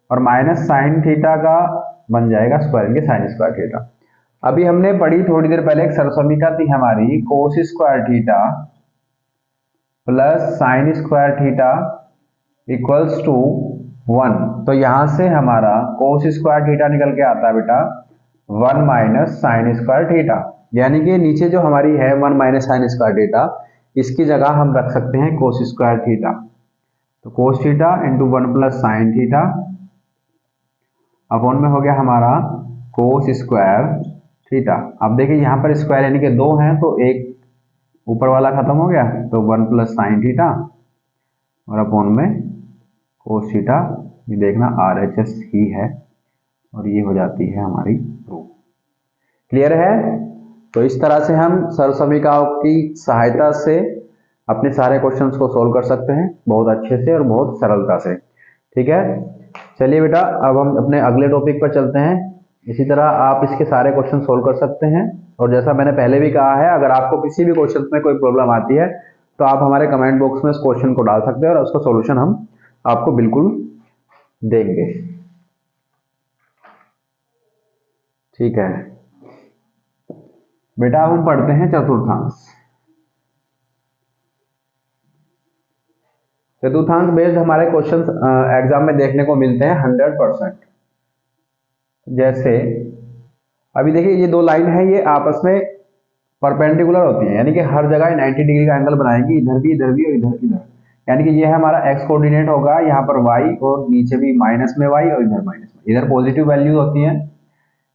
और माइनस साइन थीटा का बन जाएगा स्क्वायर के साइन स्क्वायर थीटा। अभी हमने पढ़ी थोड़ी देर पहले एक सरसमीका थी हमारी cos square theta plus sine square theta equals to 1। तो यहां से हमारा कोस स्क्वायर थीटा निकल के आता है बेटा 1 माइनस साइन स्क्वायर थीटा, यानी कि नीचे जो हमारी है 1 माइनस साइन स्क्वायर थीटा, इसकी जगह हम रख सकते हैं कोस स्क्वायर थीटा। तो cos theta into 1 plus sine theta upon में हो गया हमारा कोस स्क्वायर थीटा। अब देखिए यहाँ पर स्क्वायर यानी कि 2 हैं तो एक ऊपर वाला खत्म हो गया, तो 1 प्लस साइन थीटा और अपॉन में कोस थीटा। ये देखना RHS ही है और ये हो जाती है हमारी प्रूफ। क्लियर है? तो इस तरह से हम सरसमीकाओं की सहायता से अपने सारे क्वेश्चंस को सोल्व कर सकते हैं बहुत अच्छे से और बहुत सरलता से। ठीक है, चलिए बेटा अब हम अपने अगले टॉपिक पर चलते हैं। इसी तरह आप इसके सारे क्वेश्चन सोल्व कर सकते हैं और जैसा मैंने पहले भी कहा है, अगर आपको किसी भी क्वेश्चन में कोई प्रॉब्लम आती है तो आप हमारे कमेंट बॉक्स में उस क्वेश्चन को डाल सकते हैं और उसका सॉल्यूशन हम आपको बिल्कुल देंगे। ठीक है बेटा, अब हम पढ़ते हैं चतुर्थांश। चतुर्थांश बेस्ड हमारे क्वेश्चंस एग्जाम में देखने को मिलते हैं 100%। जैसे अभी देखिए ये दो लाइन है, ये आपस में परपेंडिकुलर होती है, यानी कि हर जगह 90 डिग्री का एंगल बनाएंगी, इधर भी और इधर इधर। यानी कि ये हमारा x कोऑर्डिनेट होगा, यहाँ पर y और नीचे भी माइनस में y और इधर माइनस में। इधर पॉजिटिव वैल्यू होती है,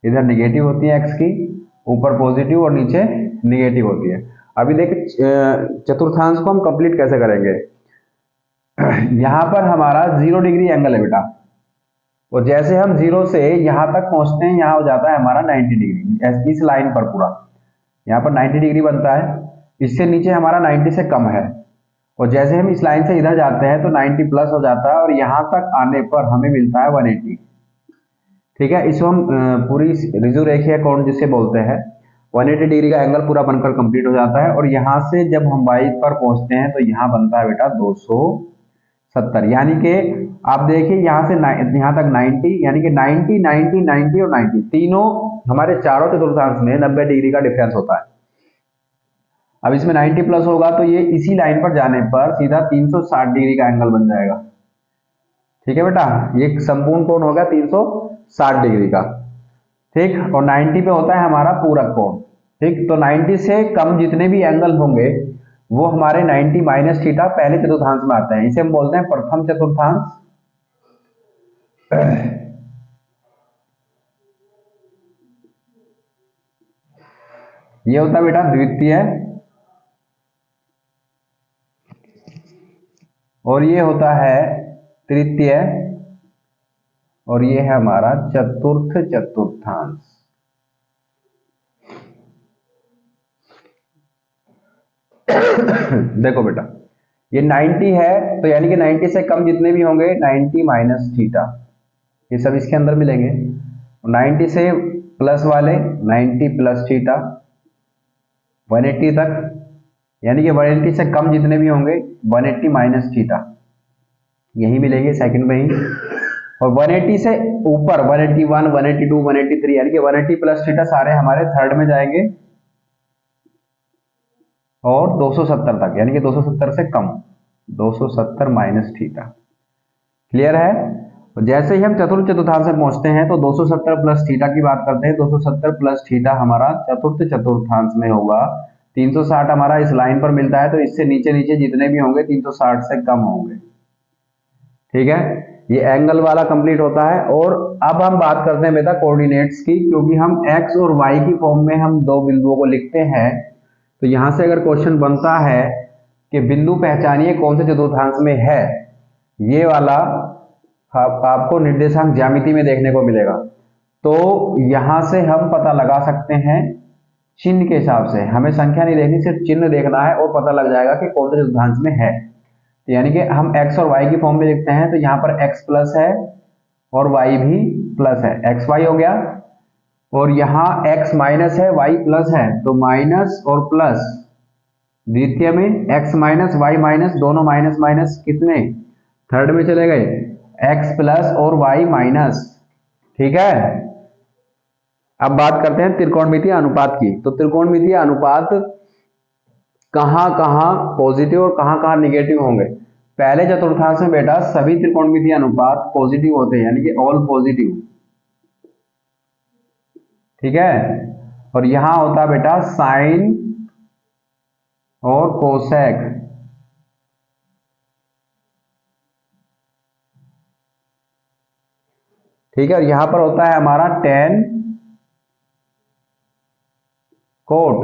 इधर निगेटिव होती है x की, ऊपर पॉजिटिव और नीचे निगेटिव होती है। अभी देखिए चतुर्थांश को हम कंप्लीट कैसे करेंगे। यहाँ पर हमारा 0 डिग्री एंगल है बेटा, और जैसे हम 0 से यहाँ तक पहुंचते हैं, यहाँ हो जाता है हमारा 90 डिग्री। इस लाइन पर पूरा यहाँ पर 90 डिग्री बनता है, इससे नीचे हमारा 90 से कम है, और जैसे हम इस लाइन से इधर जाते हैं तो 90 प्लस हो जाता है और यहाँ तक आने पर हमें मिलता है 180। ठीक है, इसको हम पूरी ऋजु रेखीय कोण जिसे बोलते हैं, 180 डिग्री का एंगल पूरा बनकर कंप्लीट हो जाता है। और यहाँ से जब हम y पर पहुंचते हैं तो यहाँ बनता है बेटा 270। यानी कि आप देखिए यहाँ से यहाँ तक 90, यानी कि 90 90 90 और 90 तीनों हमारे चारों चतुर्थांश में 90 डिग्री का डिफरेंस होता है। अब इसमें 90 प्लस होगा तो ये इसी लाइन पर जाने पर सीधा 360 डिग्री का एंगल बन जाएगा। ठीक है बेटा, ये संपूर्ण कोण होगा 360 डिग्री का। ठीक, और 90 पे होता है हमारा पूरक कोण। ठीक, तो 90 से कम जितने भी एंगल होंगे वो हमारे 90 माइनस थीटा पहले चतुर्थांश में आते हैं, इसे हम बोलते हैं प्रथम चतुर्थांश। ये होता है बेटा द्वितीय, और ये होता है तृतीय, और ये है हमारा चतुर्थ चतुर्थांश। देखो बेटा ये 90 है, तो यानी कि 90 से कम जितने भी होंगे 90 माइनस थीटा, ये सब इसके अंदर मिलेंगे। 90 से प्लस वाले 90 प्लस थीटा 180 तक, यानी कि 180 से कम जितने भी होंगे 180 माइनस थीटा, यही मिलेंगे सेकंड में ही। और 180 से ऊपर 181 182 183, यानी कि 180 प्लस थीटा सारे हमारे थर्ड में जाएंगे, और 270 तक, यानी कि 270 से कम 270 माइनस थीटा। क्लियर है? तो जैसे ही हम चतुर्थ चतुर्थांश में पहुंचते हैं तो 270 प्लस थीटा की बात करते हैं। 270 प्लस थीटा हमारा चतुर्थ चतुर्थांश में होगा। 360 हमारा इस लाइन पर मिलता है, तो इससे नीचे नीचे जितने भी होंगे 360 से कम होंगे। ठीक है, ये एंगल वाला कंप्लीट होता है। और अब हम बात करते हैं बेटा कोऑर्डिनेट्स की, क्योंकि हम x और y की फॉर्म में हम दो बिंदुओं को लिखते हैं। तो यहां से अगर क्वेश्चन बनता है कि बिंदु पहचानिए कौन से चतुर्थांश में है, ये वाला आपको निर्देशांक ज्यामिति में देखने को मिलेगा। तो यहां से हम पता लगा सकते हैं चिन्ह के हिसाब से, हमें संख्या नहीं देखनी, सिर्फ चिन्ह देखना है और पता लग जाएगा कि कौन से चतुर्थांश में है। तो यानी कि हम x और y की फॉर्म में लिखते हैं, तो यहाँ पर x प्लस है और y भी प्लस है, x y हो गया। और यहाँ x माइनस है, y प्लस है, तो माइनस और प्लस। द्वितीय में x माइनस y माइनस, दोनों माइनस माइनस कितने थर्ड में चले गए, x प्लस और y माइनस। ठीक है, अब बात करते हैं त्रिकोणमितीय अनुपात की। तो त्रिकोणमितीय अनुपात कहां कहां पॉजिटिव और कहां कहां निगेटिव होंगे। पहले चतुर्थांश में बेटा सभी त्रिकोणमितीय अनुपात पॉजिटिव होते हैं, यानी कि ऑल पॉजिटिव। ठीक है, और यहां होता है बेटा साइन और कोसेक। ठीक है, और यहां पर होता है हमारा टेन कोट,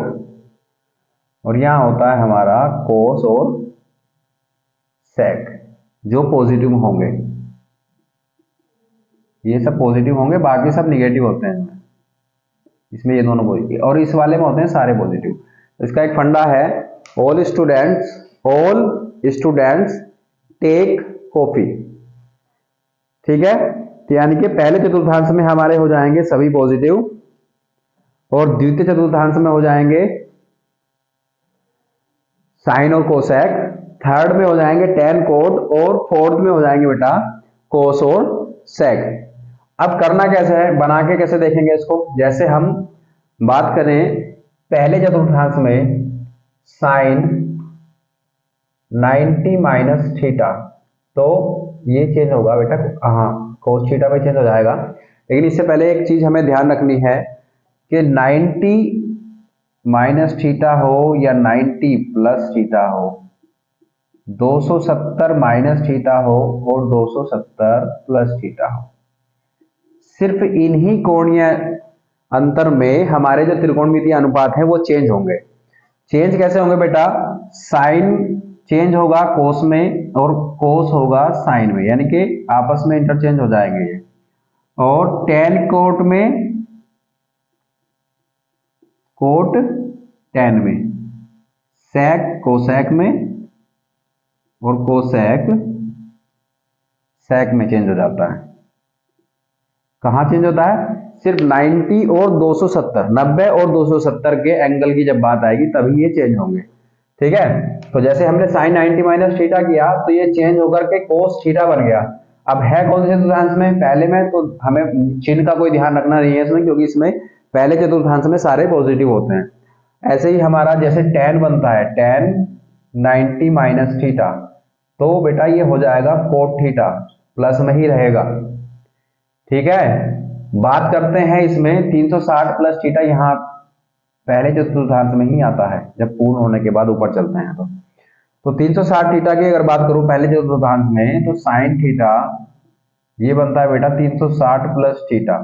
और यहां होता है हमारा कोस और सेक, जो पॉजिटिव होंगे। ये सब पॉजिटिव होंगे, बाकी सब निगेटिव होते हैं इसमें ये दोनों पॉजिटिव, और इस वाले में होते हैं सारे पॉजिटिव। तो इसका एक फंडा है, ऑल स्टूडेंट्स टेक कॉफी। ठीक है, तो यानी कि पहले चतुर्थांश में हमारे हो जाएंगे सभी पॉजिटिव, और द्वितीय चतुर्थांश में हो जाएंगे साइन और कोसेक, थर्ड में हो जाएंगे टेन कोट, और फोर्थ में हो जाएंगे बेटा कोस और सेक। अब करना कैसे है, बना के कैसे देखेंगे इसको। जैसे हम बात करें पहले चतुर्थांश में साइन 90 माइनस थीटा, तो ये चेंज होगा बेटा, हाँ कोस थीटा में चेंज हो जाएगा। लेकिन इससे पहले एक चीज हमें ध्यान रखनी है कि 90 माइनस थीटा हो या 90 प्लस थीटा हो, 270 माइनस थीटा हो और 270 प्लस थीटा हो, सिर्फ इन्हीं कोणीय अंतर में हमारे जो त्रिकोणमितीय अनुपात है वो चेंज होंगे। चेंज कैसे होंगे बेटा, साइन चेंज होगा कोस में और कोस होगा साइन में, यानी कि आपस में इंटरचेंज हो जाएंगे ये। और टेन कोट में कोट टेन में, सेक कोसेक में, और कोसेक सेक में चेंज हो जाता है। कहां चेंज होता है, सिर्फ 90 और 270, 90 और 270 के एंगल की जब बात आएगी तभी ये चेंज होंगे। ठीक है, तो जैसे हमने साइन 90 माइनस थीटा किया तो ये चेंज होकर के कोस थीटा बन गया। अब है कौन से चतुर्थांश में, पहले में, तो हमें चिन्ह का कोई ध्यान रखना नहीं है इसमें, क्योंकि इसमें पहले चतुर्थांश में सारे पॉजिटिव होते हैं। ऐसे ही हमारा जैसे टेन बनता है, टेन 90 माइनस थीटा, तो बेटा ये हो जाएगा कोट थीटा, प्लस में ही रहेगा। ठीक है, बात करते हैं इसमें 360 प्लस थीटा, यहाँ पहले चतुर्थांश में ही आता है, जब पूर्ण होने के बाद ऊपर चलते हैं तो 360 थीटा की अगर बात करूं पहले चतुर्थांश में, तो साइन थीटा ये बनता है बेटा 360 प्लस थीटा,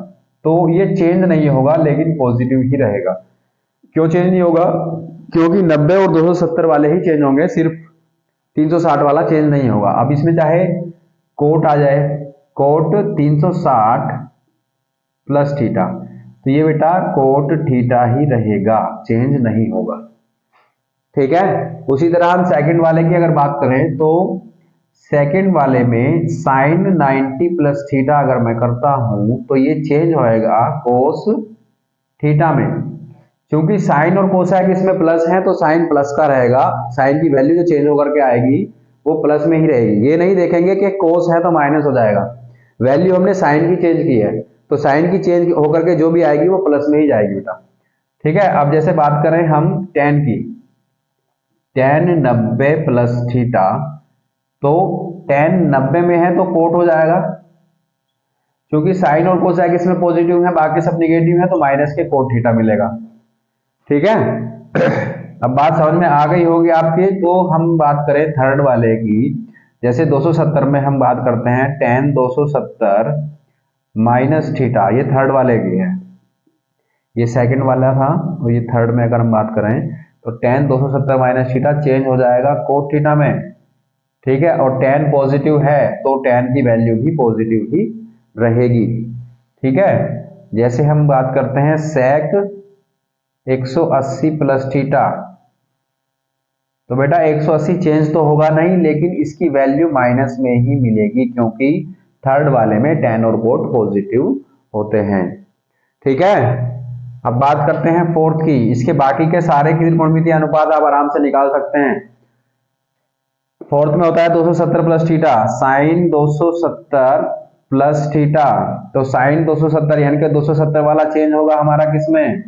तो ये चेंज नहीं होगा लेकिन पॉजिटिव ही रहेगा। क्यों चेंज नहीं होगा, क्योंकि 90 और 270 वाले ही चेंज होंगे, सिर्फ 360 वाला चेंज नहीं होगा। अब इसमें चाहे कोट आ जाए, कोट 360 प्लस थीटा, तो ये बेटा कोट थीटा ही रहेगा, चेंज नहीं होगा। ठीक है, उसी तरह हम सेकंड वाले की अगर बात करें तो सेकंड वाले में साइन 90 प्लस थीटा अगर मैं करता हूं तो ये चेंज होएगा कोस थीटा में। क्योंकि साइन और कोसेक इसमें प्लस है तो साइन प्लस का रहेगा, साइन की वैल्यू जो चेंज होकर के आएगी वो प्लस में ही रहेगी। ये नहीं देखेंगे कि कोस है तो माइनस हो जाएगा, वैल्यू हमने साइन की चेंज की है तो साइन की चेंज होकर के जो भी आएगी वो प्लस में ही जाएगी बेटा। ठीक है, अब जैसे बात करें हम टेन की, टेन 90 प्लस थीटा, तो टेन 90 में है तो कोट हो जाएगा, क्योंकि साइन और कोसेक इसमें पॉजिटिव है बाकी सब निगेटिव है, तो माइनस के कोट थीटा मिलेगा। ठीक है, अब बात समझ में आ गई होगी आपकी। तो हम बात करें थर्ड वाले की, जैसे 270 में हम बात करते हैं टेन 270 माइनस थीटा, ये थर्ड वाले की है, ये सेकंड वाला था और ये थर्ड में अगर हम बात करें तो टेन 270 माइनस थीटा चेंज हो जाएगा कोट थीटा में। ठीक है, और टेन पॉजिटिव है तो टेन की वैल्यू भी पॉजिटिव ही रहेगी। ठीक है, जैसे हम बात करते हैं सेक 180 प्लस थीटा, तो बेटा 180 चेंज तो होगा नहीं लेकिन इसकी वैल्यू माइनस में ही मिलेगी, क्योंकि थर्ड वाले में टेन और कोट पॉजिटिव होते हैं। ठीक है, अब बात करते हैं फोर्थ की, इसके बाकी के सारे की त्रिकोणमितीय अनुपात आप आराम से निकाल सकते हैं। फोर्थ में होता है 270 plus theta, sine 270 plus theta, तो साइन 270 यानी कि 270 वाला चेंज होगा हमारा किसमें,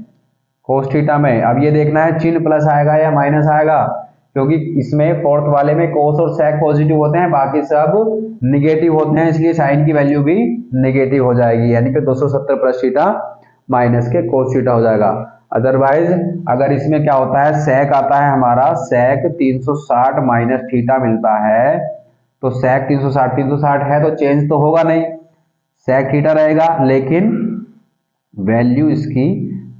कोस थीटा में। अब ये देखना है चिन्ह प्लस आएगा या माइनस आएगा, क्योंकि इसमें फोर्थ वाले में कोस और सेक पॉजिटिव होते हैं बाकी सब निगेटिव होते हैं, इसलिए साइन की वैल्यू भी निगेटिव हो जाएगी, यानी कि 270 प्लस थीटा माइनस के कोस थीटा हो जाएगा। अदरवाइज अगर इसमें क्या होता है, सेक आता है हमारा, सेक 360 माइनस थीटा मिलता है, तो सेक 360 है तो चेंज तो होगा नहीं, सेक थीटा रहेगा, लेकिन वैल्यू इसकी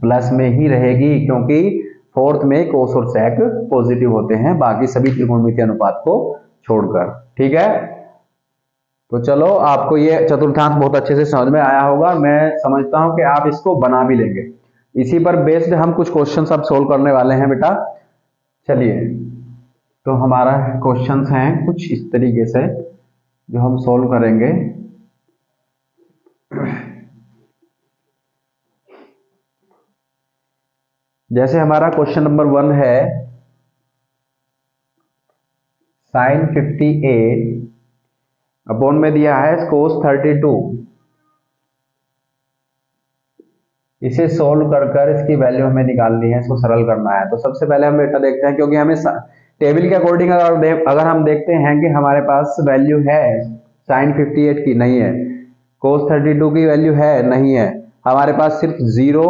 प्लस में ही रहेगी, क्योंकि फोर्थ में कोस और सेक पॉजिटिव होते हैं बाकी सभी त्रिकोणमितीय अनुपात को छोड़कर। ठीक है, तो चलो आपको ये चतुर्थांश बहुत अच्छे से समझ में आया होगा, मैं समझता हूं कि आप इसको बना भी लेंगे। इसी पर बेस्ड हम कुछ क्वेश्चंस अब सोल्व करने वाले हैं बेटा। चलिए, तो हमारा क्वेश्चंस हैं कुछ इस तरीके से जो हम सोल्व करेंगे। जैसे हमारा क्वेश्चन नंबर 1 है, साइन 58 अपॉन में दिया है कोस 32, इसे सोल्व कर कर इसकी वैल्यू हमें निकालनी है, इसको सरल करना है। तो सबसे पहले हम बेटा देखते हैं, क्योंकि हमें टेबल के अकॉर्डिंग अगर हम देखते हैं कि हमारे पास वैल्यू है साइन 58 की, नहीं है, कोस 32 की वैल्यू है, नहीं है, हमारे पास सिर्फ 0,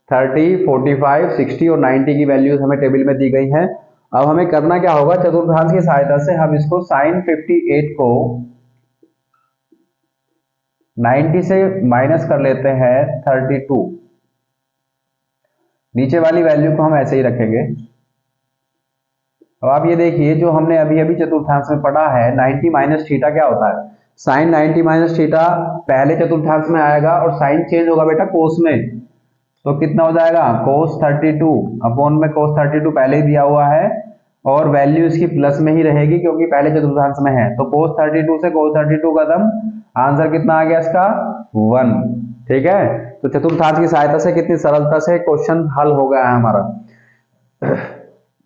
30, 45, 60 और 90 की वैल्यूज हमें टेबल में दी गई हैं। अब हमें करना क्या होगा, चतुर्थांश की सहायता से हम इसको साइन 58 को 90 से माइनस कर लेते हैं 32, नीचे वाली वैल्यू को हम ऐसे ही रखेंगे। अब आप ये देखिए, जो हमने अभी अभी चतुर्थांश में पढ़ा है, 90 माइनस थीटा क्या होता है, साइन 90 माइनस थीटा पहले चतुर्थांश में आएगा और साइन चेंज होगा बेटा कोस में, तो कितना हो जाएगा, कोस 32 अपॉन में कोस 32 पहले ही दिया हुआ है और वैल्यू इसकी प्लस में ही रहेगी क्योंकि पहले चतुर्थांश में है, तो कोस 32 से कोस 32 कदम, आंसर कितना आ गया इसका 1। ठीक है, तो चतुर्थांश की सहायता से कितनी सरलता से क्वेश्चन हल हो गया है हमारा।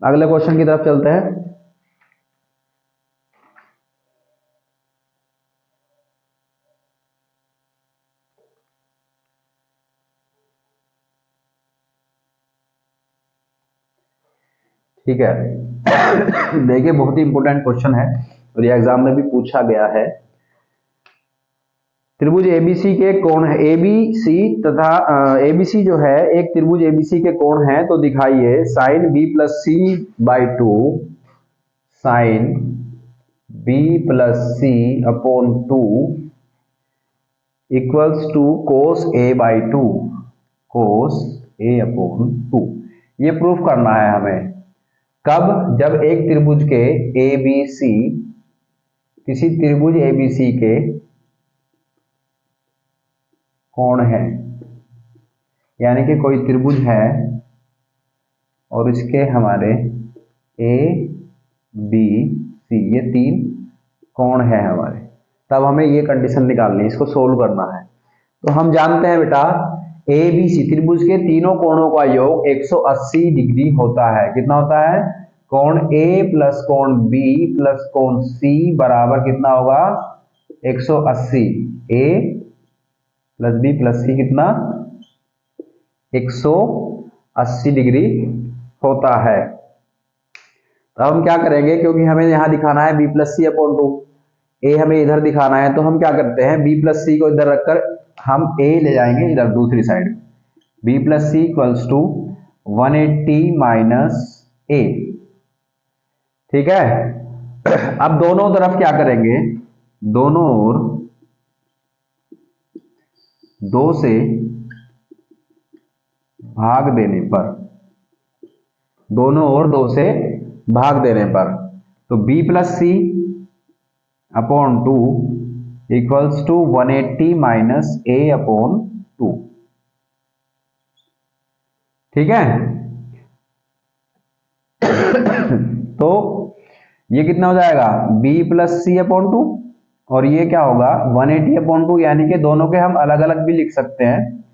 अगले क्वेश्चन की तरफ चलते हैं। ठीक है, देखिए बहुत ही इंपॉर्टेंट क्वेश्चन है और ये एग्जाम में भी पूछा गया है। त्रिभुज एबीसी के कोण है, एबीसी तथा एबीसी जो है एक त्रिभुज एबीसी के कोण है, तो दिखाइए sine B plus C by 2, sine B plus C upon 2 equals to cos A by 2, cos A upon 2। ये प्रूफ करना है हमें, कब, जब एक त्रिभुज के एबीसी, किसी त्रिभुज एबीसी के कोण है, यानी कि कोई त्रिभुज है और इसके हमारे ए बी सी ये 3 कोण है हमारे, तब हमें ये कंडीशन निकालनी है, इसको सोल्व करना है। तो हम जानते हैं बेटा ए बी सी त्रिभुज के तीनों कोणों का योग 180 डिग्री होता है। कितना होता है, कोण ए प्लस कोण बी प्लस कोण सी बराबर कितना होगा 180, ए प्लस बी प्लस सी कितना 180 डिग्री होता है। तो हम क्या करेंगे, क्योंकि हमें यहां दिखाना है बी प्लस सी अपॉन 2, ए हमें इधर दिखाना है, तो हम क्या करते हैं बी प्लस सी को इधर रखकर हम ए ले जाएंगे इधर दूसरी side, B plus C equals to 180 minus A. ठीक है, अब दोनों तरफ क्या करेंगे, दोनों ओर 2 से भाग देने पर, दोनों ओर 2 से भाग देने पर, तो b plus C upon 2 equals to 180 minus A upon 2। ठीक है, तो ये कितना हो जाएगा b प्लस सी अपॉन 2 और ये क्या होगा 180 अपॉन 2, यानी कि दोनों के हम अलग अलग भी लिख सकते हैं,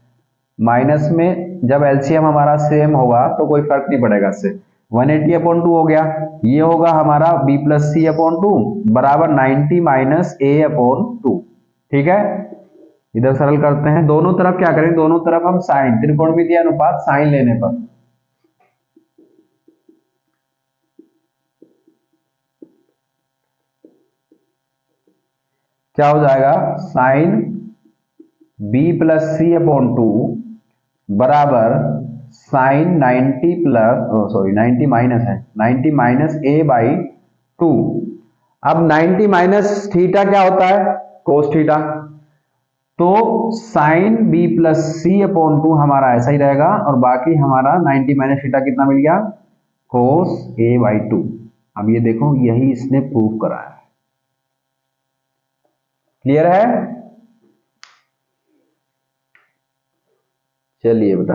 माइनस में जब एलसीएम हमारा सेम होगा तो कोई फर्क नहीं पड़ेगा इससे। 180 अपॉन 2 हो गया, ये होगा हमारा b प्लस सी अपॉन 2 बराबर 90 माइनस ए अपॉन 2। ठीक है, इधर सरल करते हैं, दोनों तरफ क्या करें, दोनों तरफ हम साइन, त्रिकोणमितीय अनुपात साइन लेने पर क्या हो जाएगा, sign b plus C upon 2 बराबर साइन 90 प्लस, सॉरी 90 माइनस है, 90 माइनस ए बाई 2। अब 90 माइनस थीटा क्या होता है, कोस थीटा। तो sign B plus C upon 2 हमारा ऐसा ही रहेगा, और बाकी हमारा 90 माइनस थीटा कितना मिल गया, कोस ए बाई 2। अब ये देखो यही इसने प्रूव करा है। क्लियर है? चलिए बेटा,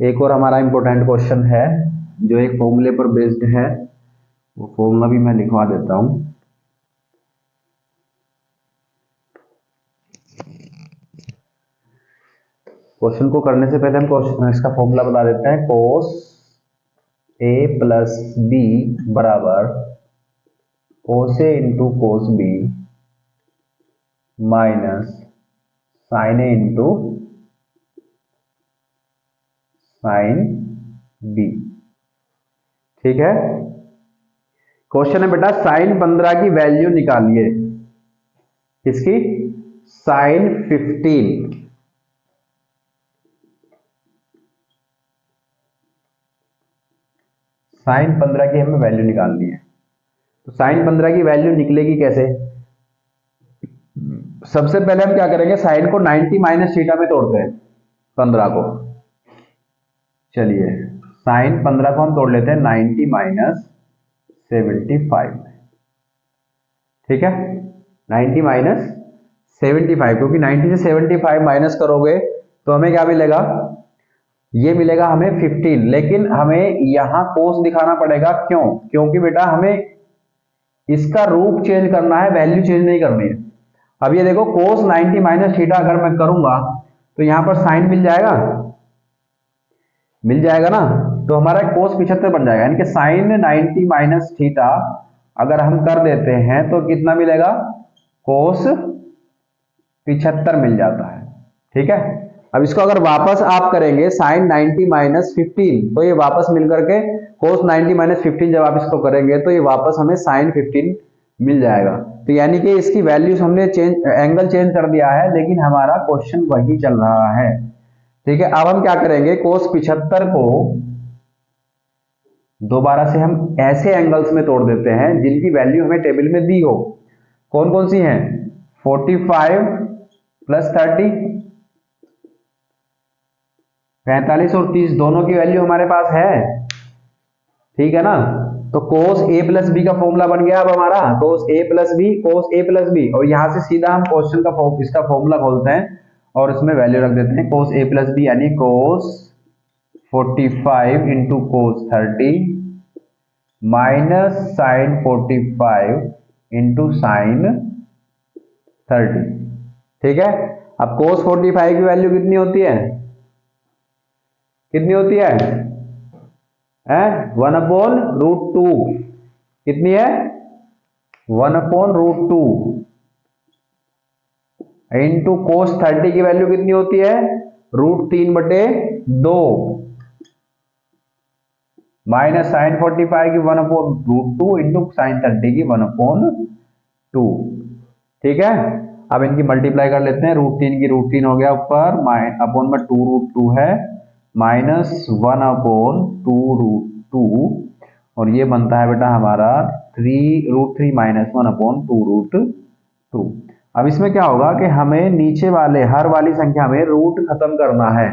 एक और हमारा इंपॉर्टेंट क्वेश्चन है जो एक फॉर्मूले पर बेस्ड है, वो फॉर्मूला भी मैं लिखवा देता हूं। क्वेश्चन को करने से पहले हम क्वेश्चन इसका फॉर्मूला बता देते हैं। कोस ए प्लस बी बराबर cos A into cos B minus sine A into sine B. ठीक है, क्वेश्चन है बेटा साइन 15 की वैल्यू निकालिए। किसकी? साइन 15। साइन 15 की हमें वैल्यू निकालनी है। तो साइन 15 की वैल्यू निकलेगी कैसे? सबसे पहले हम क्या करेंगे, साइन को 90 माइनस थीटा में तोड़ते हैं 15 को। चलिए साइन 15 को हम तोड़ लेते हैं 90 माइनस 75 में। ठीक है, 90 माइनस 75, क्योंकि 90 से 75 माइनस करोगे तो हमें क्या मिलेगा, ये मिलेगा हमें 15। लेकिन हमें यहां कोस दिखाना पड़ेगा, क्यों? क्योंकि बेटा हमें इसका रूप चेंज करना है, वैल्यू चेंज नहीं करनी है। अब ये देखो कोस 90 माइनस थीटा अगर मैं करूंगा तो यहां पर साइन मिल जाएगा, मिल जाएगा ना, तो हमारा कोस 75 बन जाएगा। यानी कि साइन 90 माइनस थीटा अगर हम कर देते हैं तो कितना मिलेगा, कोस 75 मिल जाता है। ठीक है, अब इसको अगर वापस आप करेंगे साइन 90 माइनस 15, तो ये वापस मिल करके कोस 90 माइनस 15 जब आप इसको करेंगे तो ये वापस हमें साइन 15 मिल जाएगा। तो यानी कि इसकी वैल्यूज हमने चेंज, एंगल चेंज कर दिया है, लेकिन हमारा क्वेश्चन वही चल रहा है। ठीक है, अब हम क्या करेंगे, कोस 75 को दोबारा से हम ऐसे एंगल्स में तोड़ देते हैं जिनकी वैल्यू हमें टेबल में दी हो। कौन कौन सी हैं? 45 प्लस 30, 45 और 30 दोनों की वैल्यू हमारे पास है। ठीक है ना, तो कोस ए प्लस बी का फॉर्मूला बन गया अब हमारा, कोस ए प्लस बी, कोस ए प्लस बी। और यहां से सीधा हम क्वेश्चन का इसका फॉर्मूला खोलते हैं और इसमें वैल्यू रख देते हैं कोस ए प्लस बी, यानी cos 45 into cos 30 minus sine 45 into sine 30। ठीक है, अब कोस 45 की वैल्यू कितनी होती है, कितनी होती है? 1/√2। कितनी है? 1/√2 इंटू कोस 30 की वैल्यू कितनी होती है? √3/2 माइनस साइन 45 की 1/√2 इंटू साइन 30 की 1/2। ठीक है, अब इनकी मल्टीप्लाई कर लेते हैं। √3 की √3 हो गया ऊपर, अपॉन में 2√2 है, माइनस 1/2√2, और ये बनता है बेटा हमारा √3 माइनस 1/2√2। अब इसमें क्या होगा कि हमें नीचे वाले हर वाली संख्या में रूट खत्म करना है,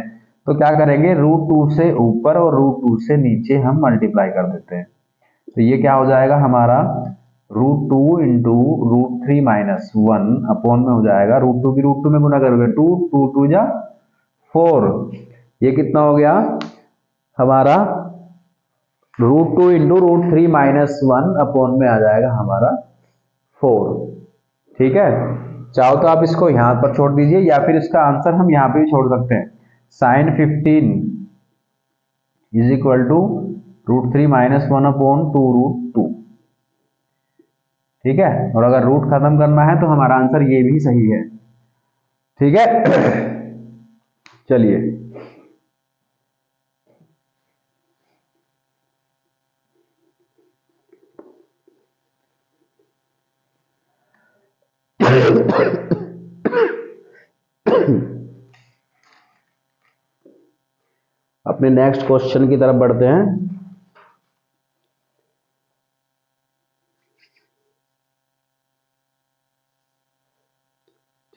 तो क्या करेंगे, √2 से ऊपर और √2 से नीचे हम मल्टीप्लाई कर देते हैं। तो ये क्या हो जाएगा हमारा, √2 इंटू √3 माइनस 1 अपॉन में हो जाएगा √2 की √2 में गुना करोगे 2, 2 2 जा 4, ये कितना हो गया हमारा, √2 इंटू √3 माइनस 1 अपॉन में आ जाएगा हमारा 4। ठीक है, चाहो तो आप इसको यहां पर छोड़ दीजिए, या फिर इसका आंसर हम यहां पे भी छोड़ सकते हैं। Sine 15 is equal to √3 minus 1 upon 2√2। ठीक है, और अगर रूट खत्म करना है तो हमारा आंसर ये भी सही है। ठीक है, चलिए अपने नेक्स्ट क्वेश्चन की तरफ बढ़ते हैं।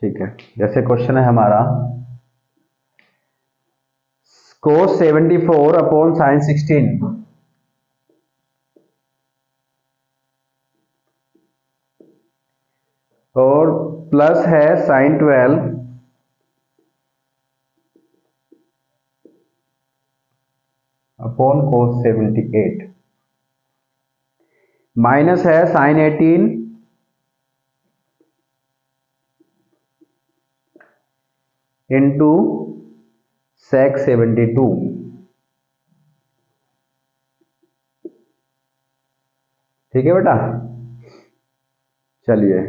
ठीक है, जैसे क्वेश्चन है हमारा cos 74 अपॉन sin 16 और प्लस है sin 12 अपॉन cos 78 माइनस है sin 18 इंटू sec 72। ठीक है बेटा, चलिए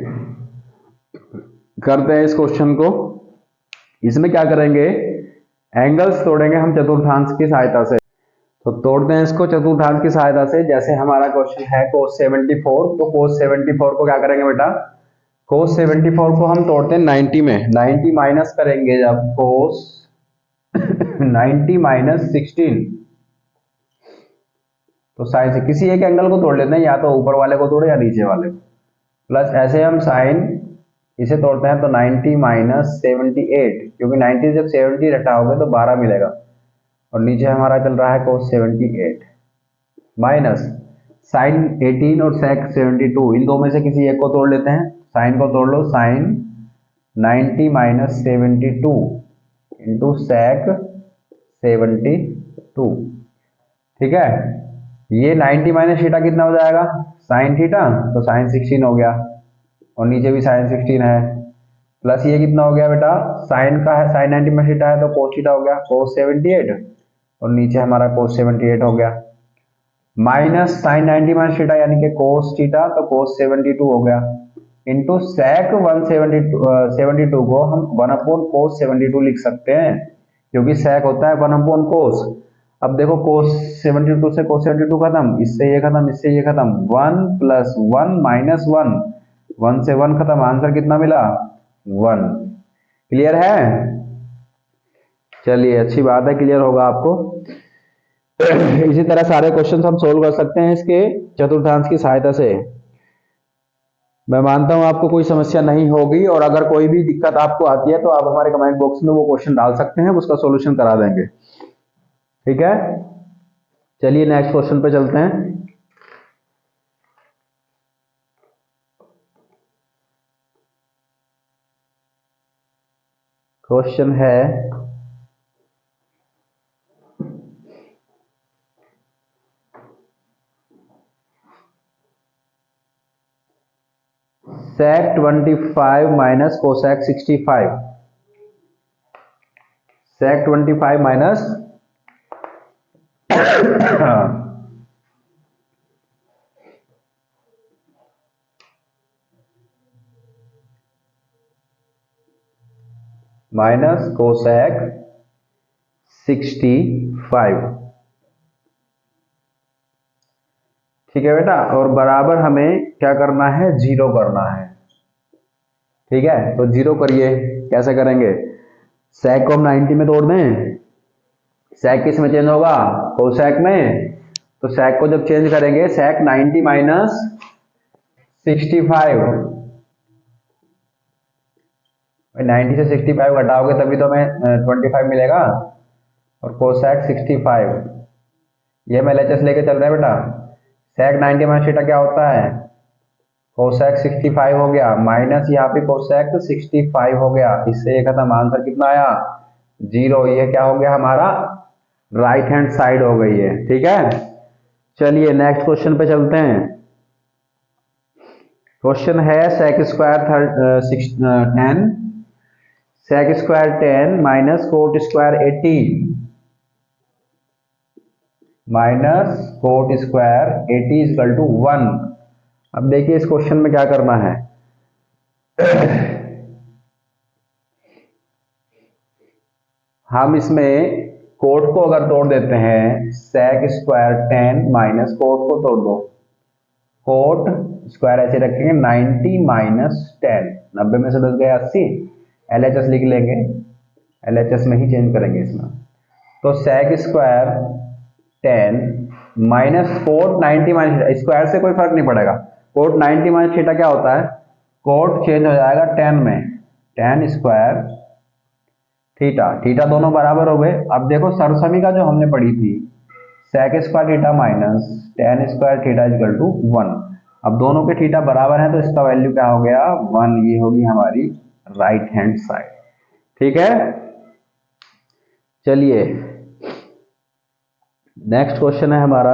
करते हैं इस क्वेश्चन को। इसमें क्या करेंगे, एंगल्स तोड़ेंगे हम चतुर्थांश की सहायता से। तो तोड़ते हैं इसको चतुर्थांश की सहायता से। जैसे हमारा क्वेश्चन है cos 74, तो cos 74 को क्या करेंगे बेटा, cos 74 को हम तोड़ते हैं 90 में। 90 माइनस करेंगे जब cos 90 माइनस 16, तो साइन से किसी एक एंगल को तोड़ लेते हैं, या तो ऊपर वाले को तोड़े या नीचे वाले को। प्लस ऐसे हम साइन इसे तोड़ते हैं तो 90 माइनस 78, क्योंकि 90 जब 70 हटाओगे तो 12 मिलेगा, और नीचे हमारा चल रहा है cos 78 माइनस साइन 18 और sec 72। इन दो में से किसी एक को तोड़ लेते हैं। साइन को तोड़ लो, साइन 90 माइनस 72 इंटू sec 72। ठीक है, ये 90 माइनस थीटा कितना हो जाएगा, साइन थीटा, तो साइन 16 हो गया, और नीचे भी साइन 16 है। प्लस ये कितना हो गया बेटा, साइन का है, साइन 90 माइनस थीटा है तो कोस थीटा हो गया, कोस 78, और नीचे हमारा कोस 78 हो गया, माइनस साइन 90 माइनस थीटा यानी कि कोस थीटा, तो कोस 72 हो गया, इंटू sec 172 को हम 1 अपॉन कोस 72 लिख सकते हैं, क्योंकि sec होता है 1 अपॉन कोस। अब देखो cos 72 से cos 72 खत्म, इससे ये खत्म, इससे ये खत्म, 1 प्लस 1 माइनस 1, 1 से 1 खत्म, आंसर कितना मिला, 1। क्लियर है, चलिए अच्छी बात है, क्लियर होगा आपको। इसी तरह सारे क्वेश्चन हम सोल्व कर सकते हैं इसके चतुर्थांश की सहायता से। मैं मानता हूं आपको कोई समस्या नहीं होगी, और अगर कोई भी दिक्कत आपको आती है तो आप हमारे कमेंट बॉक्स में वो क्वेश्चन डाल सकते हैं, उसका सॉल्यूशन करा देंगे। ठीक है, चलिए नेक्स्ट क्वेश्चन पे चलते हैं। क्वेश्चन है sec 25 minus cosec 65। sec 25 minus minus cosec 65। ठीक है बेटा, और बराबर हमें क्या करना है, जीरो करना है। ठीक है, तो जीरो करिए, कैसे करेंगे, sec को हम 90 में तोड़ दें, sec किस में चेंज होगा, कोसेक में, तो sec को जब चेंज करेंगे sec 90 माइनस 65, 90 से 65 घटाओगे तभी तो हमें 25 मिलेगा, और कोसेक 65, ये हम LHS लेके चल रहे हैं बेटा। sec 90 माइनस थीटा क्या होता है, कोसेक 65 हो गया, माइनस यहाँ पे कोसेक 65 हो गया, इससे ये खत्म, आंसर कितना आया, 0। ये क्या हो गया हमारा, राइट हैंड साइड हो गई है। ठीक है, चलिए नेक्स्ट क्वेश्चन पे चलते हैं। क्वेश्चन है sec square 10 sec square 10 minus cot square 80 minus cot square 80 equal to 1। अब देखिए इस क्वेश्चन में क्या करना है, हम इसमें कोट को अगर तोड़ देते हैं, sec स्क्वायर 10 माइनस कोट को तोड़ दो, कोट स्क्वायर ऐसे रखेंगे 90 माइनस 10, 90 में से बच गया 80, LHS लिख लेंगे, LHS में ही चेंज करेंगे इसमें। तो sec square 10 minus coat 90 minus square से कोई फर्क नहीं पड़ेगा। कोट 90 माइनस थीटा क्या होता है, कोट चेंज हो जाएगा 10 में, 10 स्क्वायर थीटा, थीटा दोनों बराबर हो गए। अब देखो सरसमी का जो हमने पढ़ी थी, sec square theta minus 10 square theta equal to 1। अब दोनों के थीटा बराबर हैं तो इसका वैल्यू क्या हो गया 1, ये होगी हमारी राइट हैंड साइड। ठीक है, चलिए नेक्स्ट क्वेश्चन है हमारा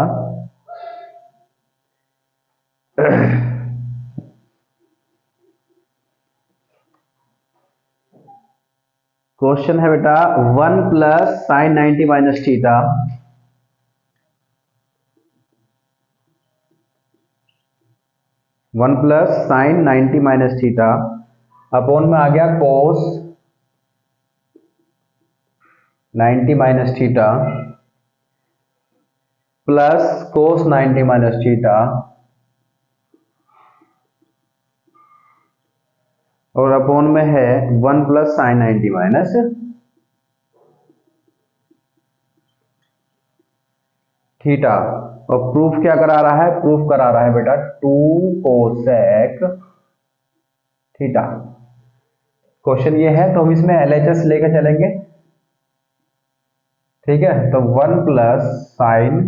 क्वेश्चन है बेटा 1 plus sign 90 minus theta, 1 plus sign 90 minus theta upon में आ गया कोस 90 minus theta plus cos 90 minus theta और अपॉन में है 1 प्लस साइन 90 माइनस थीटा। और प्रूफ क्या करा रहा है, प्रूफ करा रहा है बेटा 2 कोसेक थीटा। क्वेश्चन ये है तो हम इसमें LHS लेके चलेंगे। ठीक है, तो 1 plus sign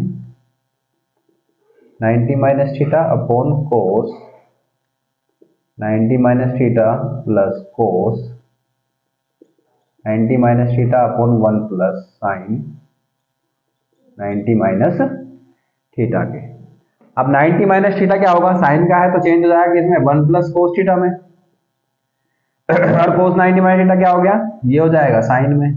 90 minus theta upon कोस 90 minus theta plus cos 90 minus theta upon 1 plus sign 90 minus theta के। अब 90 माइनस थीटा क्या होगा, साइन का है तो चेंज हो जाएगा इसमें 1 प्लस कोस थीटा में और कोस 90 माइनस थीटा क्या हो गया, ये हो जाएगा साइन में।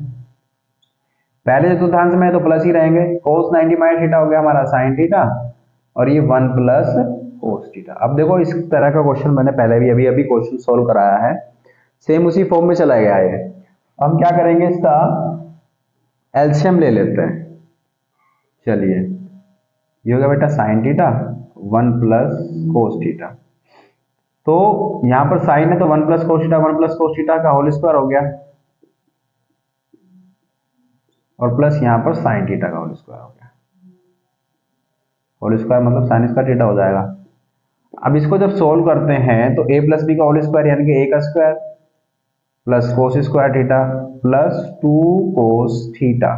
पहले चतुर्थांश में है तो प्लस ही रहेंगे, कोस 90 माइनस थीटा हो गया हमारा साइन थीटा और ये 1 प्लस कोस थीटा। अब देखो इस तरह का क्वेश्चन मैंने पहले भी अभी क्वेश्चन सोल्व कराया है, सेम उसी फॉर्म में चला गया है। हम क्या करेंगे, इसका एलसीएम ले लेते हैं। चलिए ये हो गया बेटा sine theta 1 plus cos theta, तो यहां पर साइन है तो 1 plus cos theta 1 plus cos theta का होल स्क्वायर हो गया और प्लस यहां पर साइन थीटा का होल स्क्वायर हो गया। होल स्क्वायर मतलब साइन स्क्वायर थीटा हो जाएगा। अब इसको जब सोल्व करते हैं तो a प्लस बी का होल स्क्वायर यानी कि a का square plus cos square theta plus 2 cos theta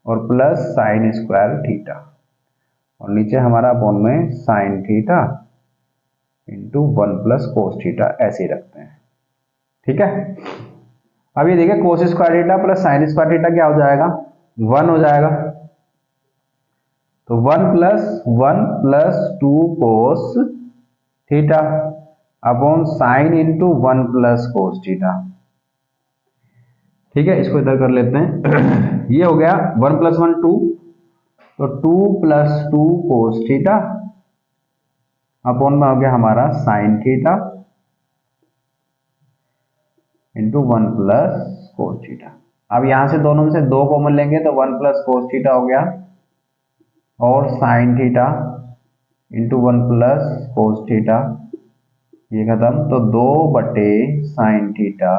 और प्लस साइन स्क्वायर थीटा और नीचे हमारा अपॉन में sine theta into 1 plus cos theta ऐसे ही रखते हैं। ठीक है, अब ये देखिए कोस square theta plus sine square theta क्या हो जाएगा 1 हो जाएगा, तो 1 plus 2 cos theta upon sine into 1 plus cos theta. ठीक है, इसको इधर कर लेते हैं ये हो गया 1 प्लस 1 2, तो 2 प्लस 2 कोस थीटा अपॉन में हो गया हमारा sine theta into 1 plus cos theta. अब यहां से दोनों में से 2 कॉमन लेंगे तो 1 प्लस कोस थीटा हो गया और sine theta into 1 plus cos theta, ये खत्म, तो 2 बटे साइन थीटा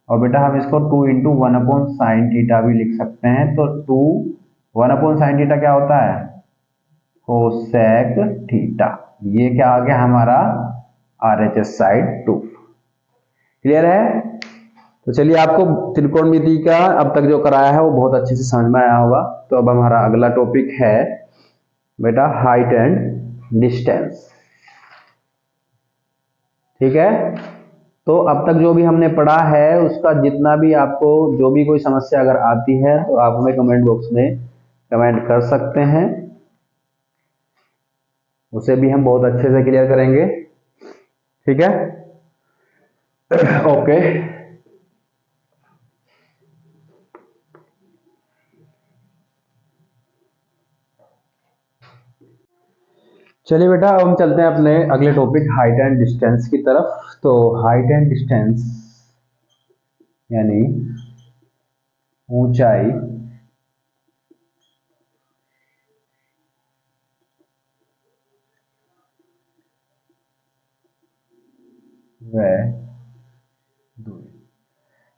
और बेटा हम इसको 2 इंटू 1 अपॉन साइन थीटा भी लिख सकते हैं। तो 2 1 अपॉन साइन थीटा क्या होता है कोसेक थीटा, ये क्या आ गया हमारा RHS साइड 2। क्लियर है, तो चलिए आपको त्रिकोणमिति का अब तक जो कराया है वो बहुत अच्छे से समझ में आया होगा। तो अब हमारा अगला टॉपिक है बेटा हाइट एंड डिस्टेंस। ठीक है, तो अब तक जो भी हमने पढ़ा है उसका जितना भी आपको जो भी कोई समस्या अगर आती है तो आप हमें कमेंट बॉक्स में कमेंट कर सकते हैं, उसे भी हम बहुत अच्छे से क्लियर करेंगे। ठीक है ओके, चलिए बेटा अब हम चलते हैं अपने अगले टॉपिक हाइट एंड डिस्टेंस की तरफ। तो हाइट एंड डिस्टेंस यानी ऊंचाई व दूरी।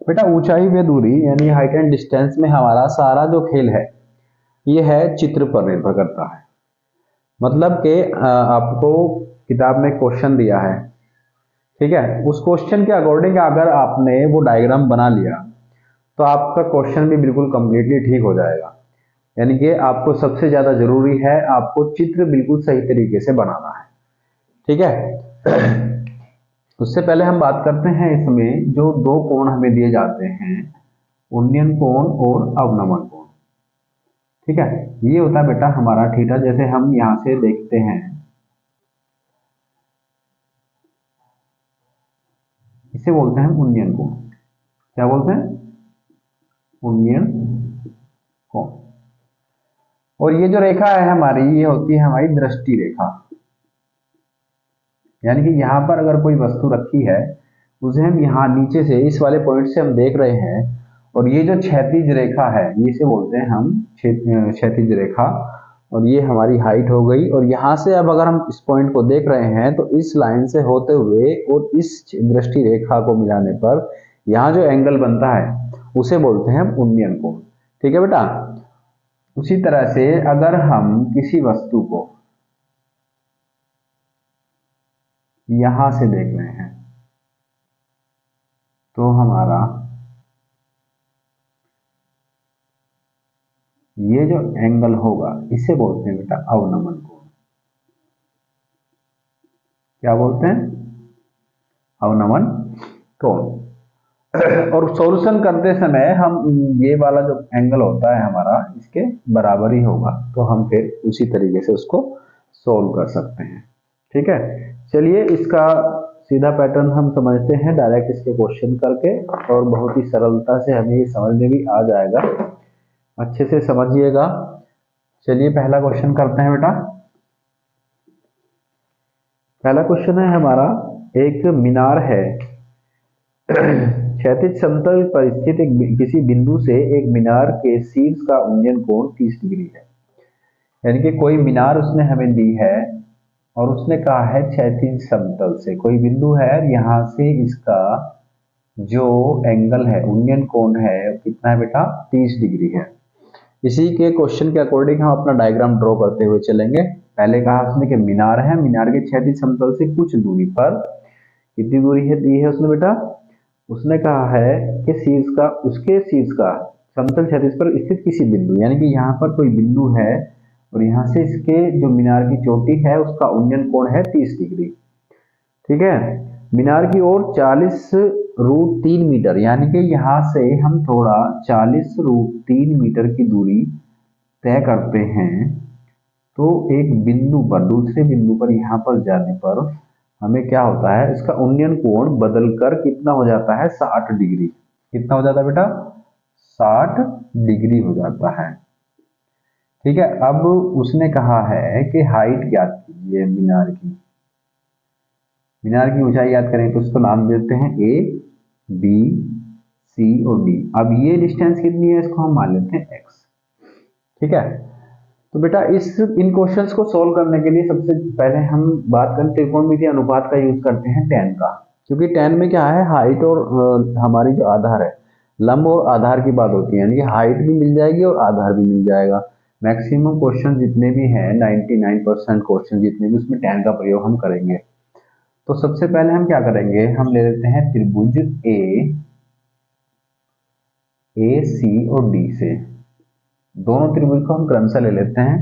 बेटा ऊंचाई व दूरी यानी हाइट एंड डिस्टेंस में हमारा सारा जो खेल है ये है चित्र पर निर्भर करता है। मतलब कि आपको किताब में क्वेश्चन दिया है, ठीक है, उस क्वेश्चन के अकॉर्डिंग अगर आपने वो डायग्राम बना लिया तो आपका क्वेश्चन भी बिल्कुल कंप्लीटली ठीक हो जाएगा। यानी कि आपको सबसे ज्यादा जरूरी है आपको चित्र बिल्कुल सही तरीके से बनाना है, ठीक है। उससे पहले हम बात करते हैं इसमें जो दो कोण हमें दिए जाते हैं, उन्नयन कोण और अवनमन कोण, ठीक है। ये होता है बेटा हमारा थीटा। जैसे हम यहां से देखते हैं, इसे बोलते हैं उन्नयन कोण। क्या बोलते हैं? उन्नयन कोण। और ये जो रेखा है हमारी, ये होती है हमारी दृष्टि रेखा। यानी कि यहाँ पर अगर कोई वस्तु रखी है उसे हम यहाँ नीचे से इस वाले पॉइंट से हम देख रहे हैं, और ये जो क्षैतिज रेखा है ये इसे बोलते हैं हम क्षैतिज रेखा। और ये हमारी हाइट हो गई, और यहाँ से अब अगर हम इस पॉइंट को देख रहे हैं तो इस लाइन से होते हुए और इस दृष्टि रेखा को मिलाने पर यहाँ जो एंगल बनता है उसे बोलते हैं हम उन्नयन कोण, ठीक है बेटा। उसी तरह से अगर हम किसी वस्तु को यहां से देख रहे हैं तो हमारा ये जो एंगल होगा इसे बोलते हैं बेटा अवनमन कोण। क्या बोलते हैं? अवनमन कोण। और सॉल्यूशन करते समय हम ये वाला जो एंगल होता है हमारा इसके बराबर ही होगा, तो हम फिर उसी तरीके से उसको सोल्व कर सकते हैं, ठीक है। चलिए इसका सीधा पैटर्न हम समझते हैं डायरेक्ट इसके क्वेश्चन करके, और बहुत ही सरलता से हमें ये समझ में भी आ जाएगा। अच्छे से समझिएगा। चलिए पहला क्वेश्चन करते हैं बेटा। पहला क्वेश्चन है हमारा, एक मीनार है। क्षैतिज समतल पर स्थित किसी बिंदु से एक मीनार के शीर्ष का उन्नयन कोण 30 डिग्री है। यानी कि कोई मीनार उसने हमें दी है और उसने कहा है क्षैतिज समतल से कोई बिंदु है, यहाँ से इसका जो एंगल है उन्नयन कोण है कितना है बेटा? 30 डिग्री है। इसी के क्वेश्चन के अकॉर्डिंग हम अपना डायग्राम ड्रॉ करते हुए चलेंगे। पहले कहा उसने कि मीनार है, मीनार के क्षैतिज समतल से कुछ दूरी पर, कितनी दूरी है दी है उसने बेटा? उसने कहा है कि शीर्ष का, उसके शीर्ष का समतल क्षैतिज पर स्थित किसी बिंदु, यानी कि यहाँ पर कोई बिंदु है और यहाँ से इसके जो मीनार की चोटी है उसका उन्नयन कोण है 30 डिग्री, ठीक है। मीनार की ओर 40√3 मीटर, यानी कि यहाँ से हम थोड़ा 40√3 मीटर की दूरी तय करते हैं, तो एक बिंदु पर, दूसरे बिंदु पर यहाँ पर जाने पर हमें क्या होता है, इसका उन्नयन कोण बदलकर कितना हो जाता है? 60 डिग्री। कितना हो जाता है बेटा? 60 डिग्री हो जाता है, ठीक है। अब उसने कहा है कि हाइट ज्ञात कीजिए मीनार की। मीनार की ऊंचाई याद करें तो उसको नाम देते हैं ए, बी, सी और डी। अब ये डिस्टेंस कितनी है इसको हम मान लेते हैं एक्स, ठीक है। तो बेटा इन क्वेश्चंस को सोल्व करने के लिए सबसे पहले हम बात करें त्रिकोणमितीय अनुपात का यूज करते हैं tan का, क्योंकि tan में क्या है, हाइट और हमारी जो आधार है, लंब और आधार की बात होती है, यानी कि हाइट भी मिल जाएगी और आधार भी मिल जाएगा। मैक्सिमम क्वेश्चन जितने भी हैं 99% क्वेश्चन जितने भी, उसमें tan का प्रयोग हम करेंगे। तो सबसे पहले हम क्या करेंगे, हम ले लेते हैं त्रिभुज ए सी और डी से, दोनों त्रिभुज को हम क्रमशः ले लेते हैं।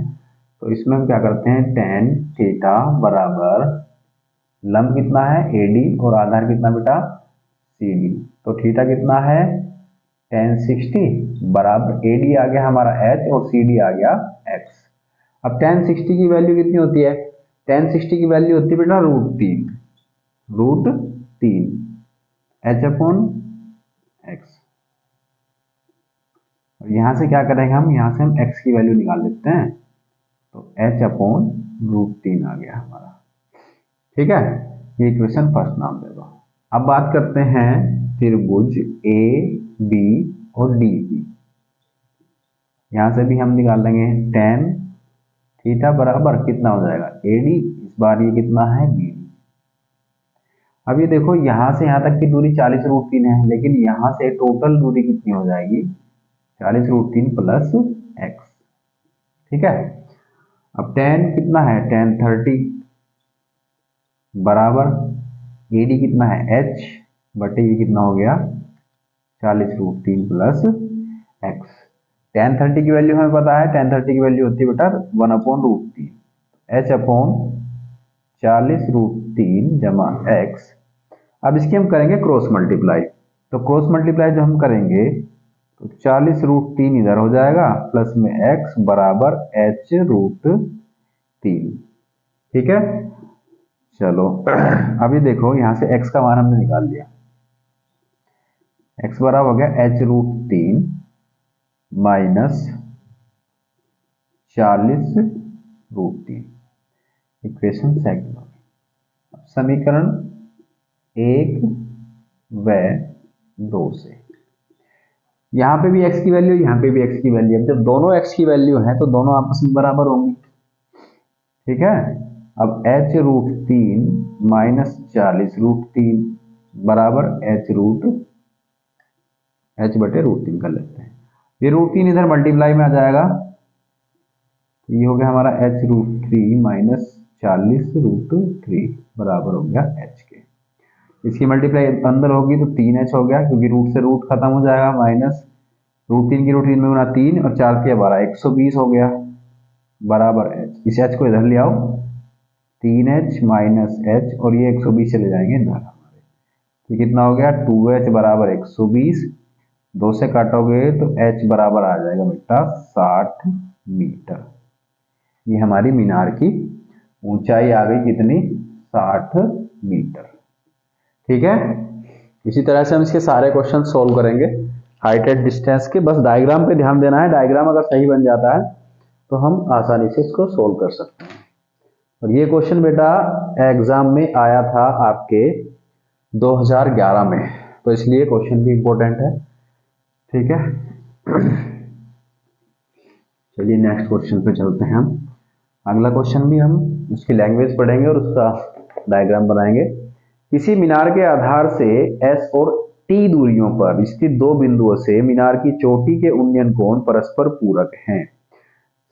तो इसमें हम क्या करते हैं, tan थीटा बराबर लंब कितना है AD और आधार कितना बेटा? CD। तो थीटा कितना है? tan 60 बराबर AD आ गया हमारा H और CD आ गया X। अब tan 60 की वैल्यू कितनी होती है? tan 60 की वैल्यू होती है बेटा √3 H/X। और यहाँ से क्या करेंगे हम, यहाँ से हम x की वैल्यू निकाल लेते हैं, तो H/√3 आ गया हमारा, ठीक है। ये इक्वेशन फर्स्ट नाम दे दो। अब बात करते हैं त्रिभुज ए बी और डी की। यहाँ से भी हम निकाल लेंगे tan थीटा बराबर कितना हो जाएगा AD, इस बार ये कितना है BD। अब ये देखो यहाँ से यहाँ तक की दूरी 40√3 है, लेकिन यहाँ से टोटल दूरी कितनी हो जाएगी 40√3 प्लस x। ठीक है, अब tan कितना है tan 30 बराबर AD कितना है h बटे ये कितना हो गया 40√3 प्लस x। tan 30 की वैल्यू हमें पता है, tan 30 की वैल्यू होती है बेटा 1/√3 h अपॉन 40√3 जमा x। अब इसकी हम करेंगे क्रॉस मल्टीप्लाई, तो क्रॉस मल्टीप्लाई जो हम करेंगे तो 40√3 इधर हो जाएगा प्लस में x बराबर h√3। ठीक है, चलो अभी देखो यहाँ से x का मान हमने निकाल लिया, x बराबर हो गया h√3 माइनस 40√3, इक्वेशन सेकंड। अब समीकरण 1 व 2 से यहाँ पे भी x की वैल्यू, यहाँ पे भी x की वैल्यू। अब जब दोनों x की वैल्यू है तो दोनों आपस में बराबर होंगी। ठीक है, अब h√3 माइनस 40√3 बराबर h बटे √3 कर लेते हैं। ये √3 इधर मल्टीप्लाई में आ जाएगा, ये हो गया हमारा h√3 माइनस 40√3 बराबर हो गया h के। इसकी मल्टीप्लाई अंदर होगी तो 3h हो गया, क्योंकि रूट से रूट खत्म हो जाएगा, माइनस √3 की √3 में गुना 3 और 4 के 12 120 हो गया बराबर h। इस h को इधर ले आओ, 3h माइनस h और ये 120 चले जाएंगे इधर हमारे, तो कितना हो गया 2h बराबर 120, 2 से काटोगे तो h बराबर आ जाएगा बेटा 60 मीटर। ये हमारी मीनार की ऊंचाई आ गई कितनी 60 मीटर। ठीक है, इसी तरह से हम इसके सारे क्वेश्चन सोल्व करेंगे हाइट एट डिस्टेंस के। बस डायग्राम पे ध्यान देना है, डायग्राम अगर सही बन जाता है तो हम आसानी से इसको सोल्व कर सकते हैं। और ये क्वेश्चन बेटा एग्जाम में आया था आपके 2011 में, तो इसलिए क्वेश्चन भी इंपॉर्टेंट है। ठीक है, चलिए नेक्स्ट क्वेश्चन पे चलते हैं हम। अगला क्वेश्चन भी हम उसकी लैंग्वेज पढ़ेंगे और उसका डायग्राम बनाएंगे। किसी मीनार के आधार से S और T दूरियों पर स्थित दो बिंदुओं से मीनार की चोटी के उन्नयन कोण परस्पर पूरक हैं।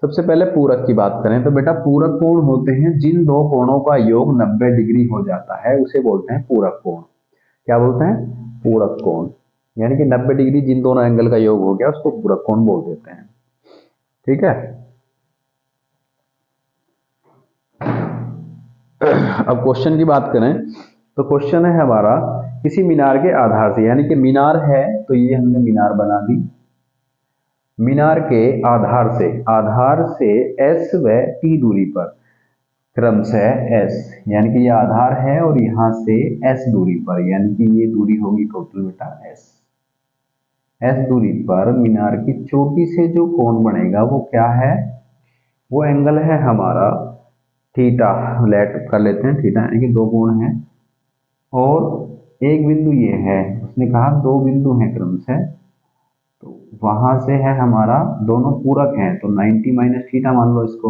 सबसे पहले पूरक की बात करें तो बेटा पूरक कोण होते हैं जिन दो कोणों का योग 90 डिग्री हो जाता है, उसे बोलते हैं पूरक कोण। क्या बोलते हैं? पूरक कोण, यानी कि 90 डिग्री जिन दोनों एंगल का योग हो गया उसको पूरक कोण बोल देते हैं। ठीक है, अब क्वेश्चन की बात करें तो क्वेश्चन है हमारा किसी मीनार के आधार से, यानी कि मीनार है तो ये हमने मीनार बना दी, मीनार के आधार से S व T दूरी पर क्रमशः S, यानी कि ये आधार है और यहां से S दूरी पर, यानी कि ये दूरी होगी टोटल बेटा S दूरी पर मीनार की चोटी से जो कोण बनेगा वो क्या है? वो एंगल है हमारा थीटा। लेट कर लेते हैं थीटा, यानी कि दो कोण हैं और एक बिंदु ये है, उसने कहा दो बिंदु हैं क्रमशः, तो वहां से है हमारा दोनों पूरक हैं तो 90 माइनस थीटा मान लो इसको,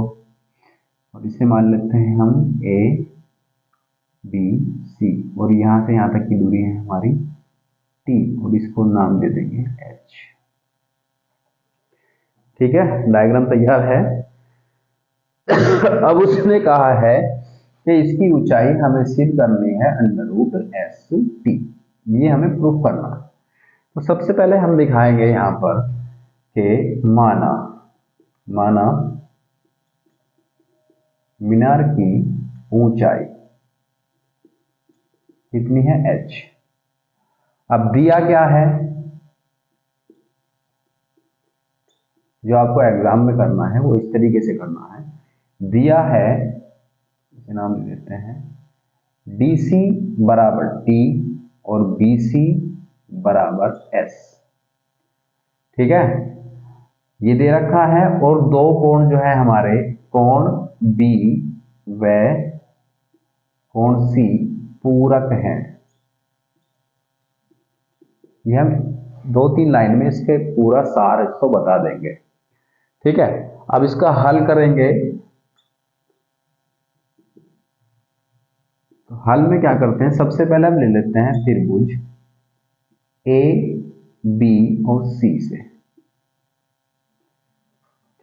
और इसे मान लेते हैं हम A B C, और यहां से यहां तक की दूरी है हमारी T और इसको नाम दे देंगे H। ठीक है, डायग्राम तैयार है। अब उसने कहा है कि इसकी ऊंचाई हमें सिद्ध करनी है √ST, ये हमें प्रूफ करना है। तो सबसे पहले हम दिखाएंगे यहां पर कि माना मीनार की ऊंचाई कितनी है H। अब दिया क्या है, जो आपको एग्जाम में करना है वो इस तरीके से करना है। दिया है, इसे नाम दे देते हैं DC बराबर T और BC बराबर S। ठीक है, ये दे रखा है और दो कोण जो है हमारे कोण B व कोण C पूरक हैं। ये हम 2-3 लाइन में इसके पूरा सार इसको बता देंगे। ठीक है, अब इसका हल करेंगे तो हल में क्या करते हैं, सबसे पहले हम ले लेते हैं त्रिभुज ए बी और सी से,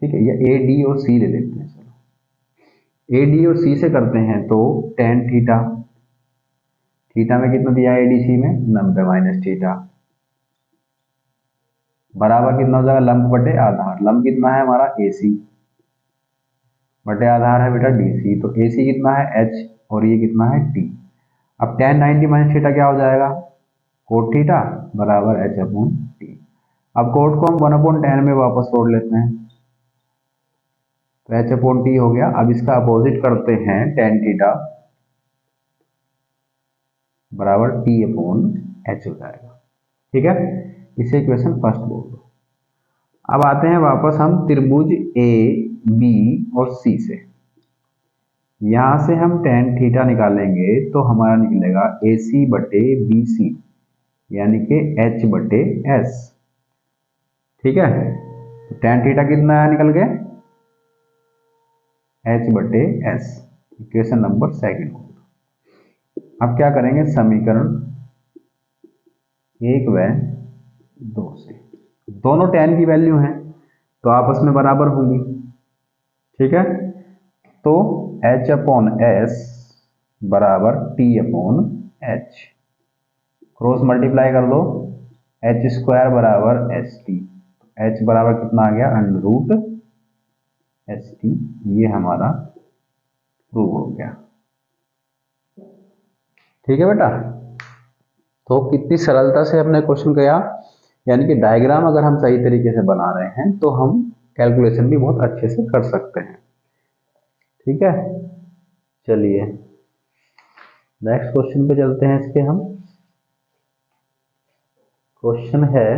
ठीक है, या ए डी और सी ले लेते हैं। चलो ए डी और सी से करते हैं तो टेन थीटा, थीटा में कितना दिया है एडीसी में 90 माइनस थीटा, बराबर कितना हो जाएगा लंब बटे आधार, लंब कितना है हमारा एसी बटे आधार है बेटा डीसी, तो एसी कितना है एच और ये कितना है टी। अब टेन 90 माइनस थीटा क्या हो जाएगा कोट थीटा बराबर एच अपॉन टी। अब कोट को हम 1/10 में वापस तोड़ लेते हैं, तो एच अपॉन टी हो गया। अब इसका अपोजिट करते हैं टेन थीटा बराबर टी अपॉन एच हो जाएगा, ठीक है, इसे इक्वेशन फर्स्ट बोल दो। अब आते हैं वापस हम त्रिभुज ए बी और सी से, यहां से हम टेन थीटा निकालेंगे तो हमारा निकलेगा ए सी बटे बी सी यानी कि एच बटे एस, ठीक है। तो टेन थीटा कितना है निकल गया एच बटे एस, इक्वेशन नंबर सेकंड हो। अब क्या करेंगे समीकरण 1 व 2 से, दोनों टेन की वैल्यू हैं तो आपस में बराबर होंगी, ठीक है। तो एच अपॉन एस बराबर T upon H, cross multiply कर दो, एच स्क्वायर बराबर एच टी, एच बराबर कितना आ गया अंडर रूट एच टी, ये हमारा प्रूव हो गया, ठीक है बेटा। तो कितनी सरलता से हमने क्वेश्चन किया, यानी कि डायग्राम अगर हम सही तरीके से बना रहे हैं तो हम कैलकुलेशन भी बहुत अच्छे से कर सकते हैं, ठीक है। चलिए नेक्स्ट क्वेश्चन पे चलते हैं। इसके हम क्वेश्चन है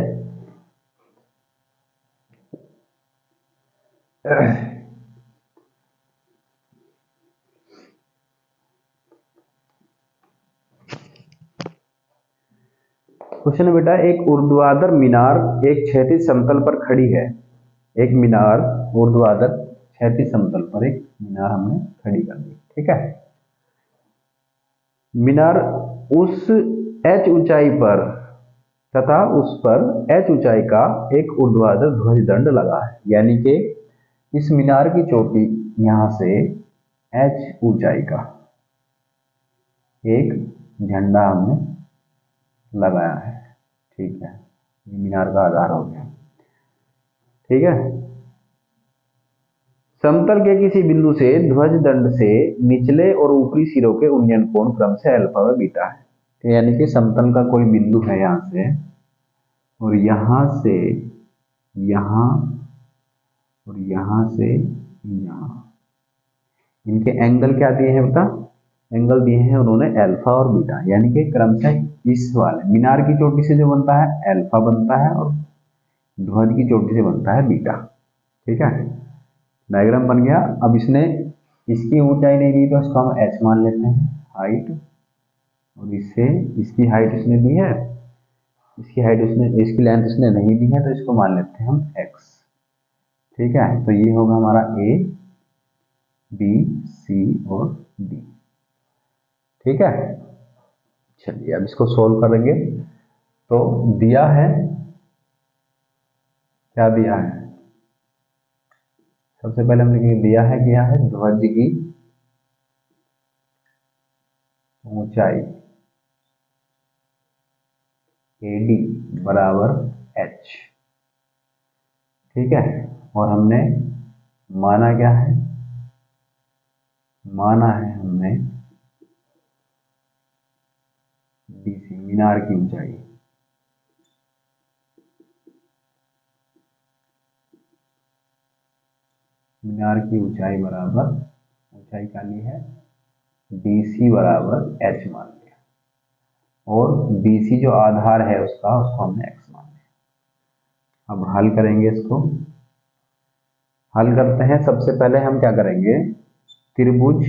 क्वेश्चन है बेटा, एक ऊर्ध्वाधर मीनार एक क्षैतिज समतल पर खड़ी है, एक मीनार ऊर्ध्वाधर क्षैतिज समतल पर एक मीनार हमने खड़ी कर दी, ठीक है। मीनार उस एच ऊंचाई पर तथा उस पर एच ऊंचाई का एक ऊर्ध्वाधर ध्वज दंड लगा है, यानी कि इस मीनार की चोटी यहां से एच ऊंचाई का एक झंडा हमने लगाया है, ठीक है, ये मीनार का आधार हो गया, ठीक है। समतल के किसी बिंदु से ध्वज दंड से निचले और ऊपरी सिरों के उन्नयन कोण क्रम से अल्फा व बीटा है, तो यानी कि समतल का कोई बिंदु है यहां से और यहां से यहां और यहां से यहां, इनके एंगल क्या दिए हैं बता, एंगल दिए हैं उन्होंने अल्फा और बीटा, यानी कि क्रम से इस वाले मीनार की चोटी से जो बनता है अल्फा बनता है और ध्वज की चोटी से बनता है बीटा, ठीक है। डायग्राम बन गया। अब इसने इसकी ऊंचाई नहीं दी तो इसको हम एच मान लेते हैं हाइट, और इससे इसकी हाइट उसने दी है, इसकी हाइट उसने, इसकी लेंथ उसने नहीं दी है तो इसको मान लेते हैं हम एक्स, ठीक है। तो ये होगा हमारा ए बी सी और डी, ठीक है। चलिए अब इसको सोल्व करेंगे। तो दिया है, क्या दिया है, सबसे पहले हमने दिया है क्या है ध्वज की ऊंचाई AD बराबर h, ठीक है, और हमने माना क्या है, माना है हमने DC मीनार की ऊंचाई, मीनार की ऊंचाई बराबर ऊंचाई क्या ली है DC बराबर h मान लिया, और BC जो आधार है उसका उसको हमने x मान लिया। अब हल करेंगे इसको, हल करते हैं। सबसे पहले हम क्या करेंगे, त्रिभुज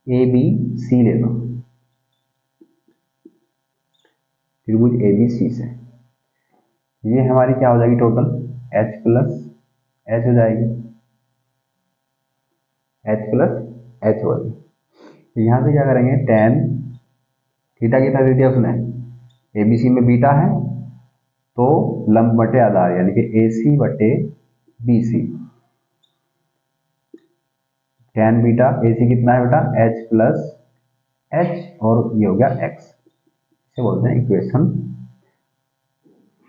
ABC ले लो, त्रिभुज ABC से ये हमारी क्या हो जाएगी टोटल h प्लस h हो जाएगी, एच प्लस एच वाई। तो यहाँ से क्या करेंगे, टेन थीटा कितना दे दिया उसने, ए बी सी में बीटा है तो लंब बटे आधार यानी कि ए सी बटे B C, tan beta A C कितना है बेटा एच प्लस एच और ये हो गया एक्स, इसे बोलते हैं इक्वेशन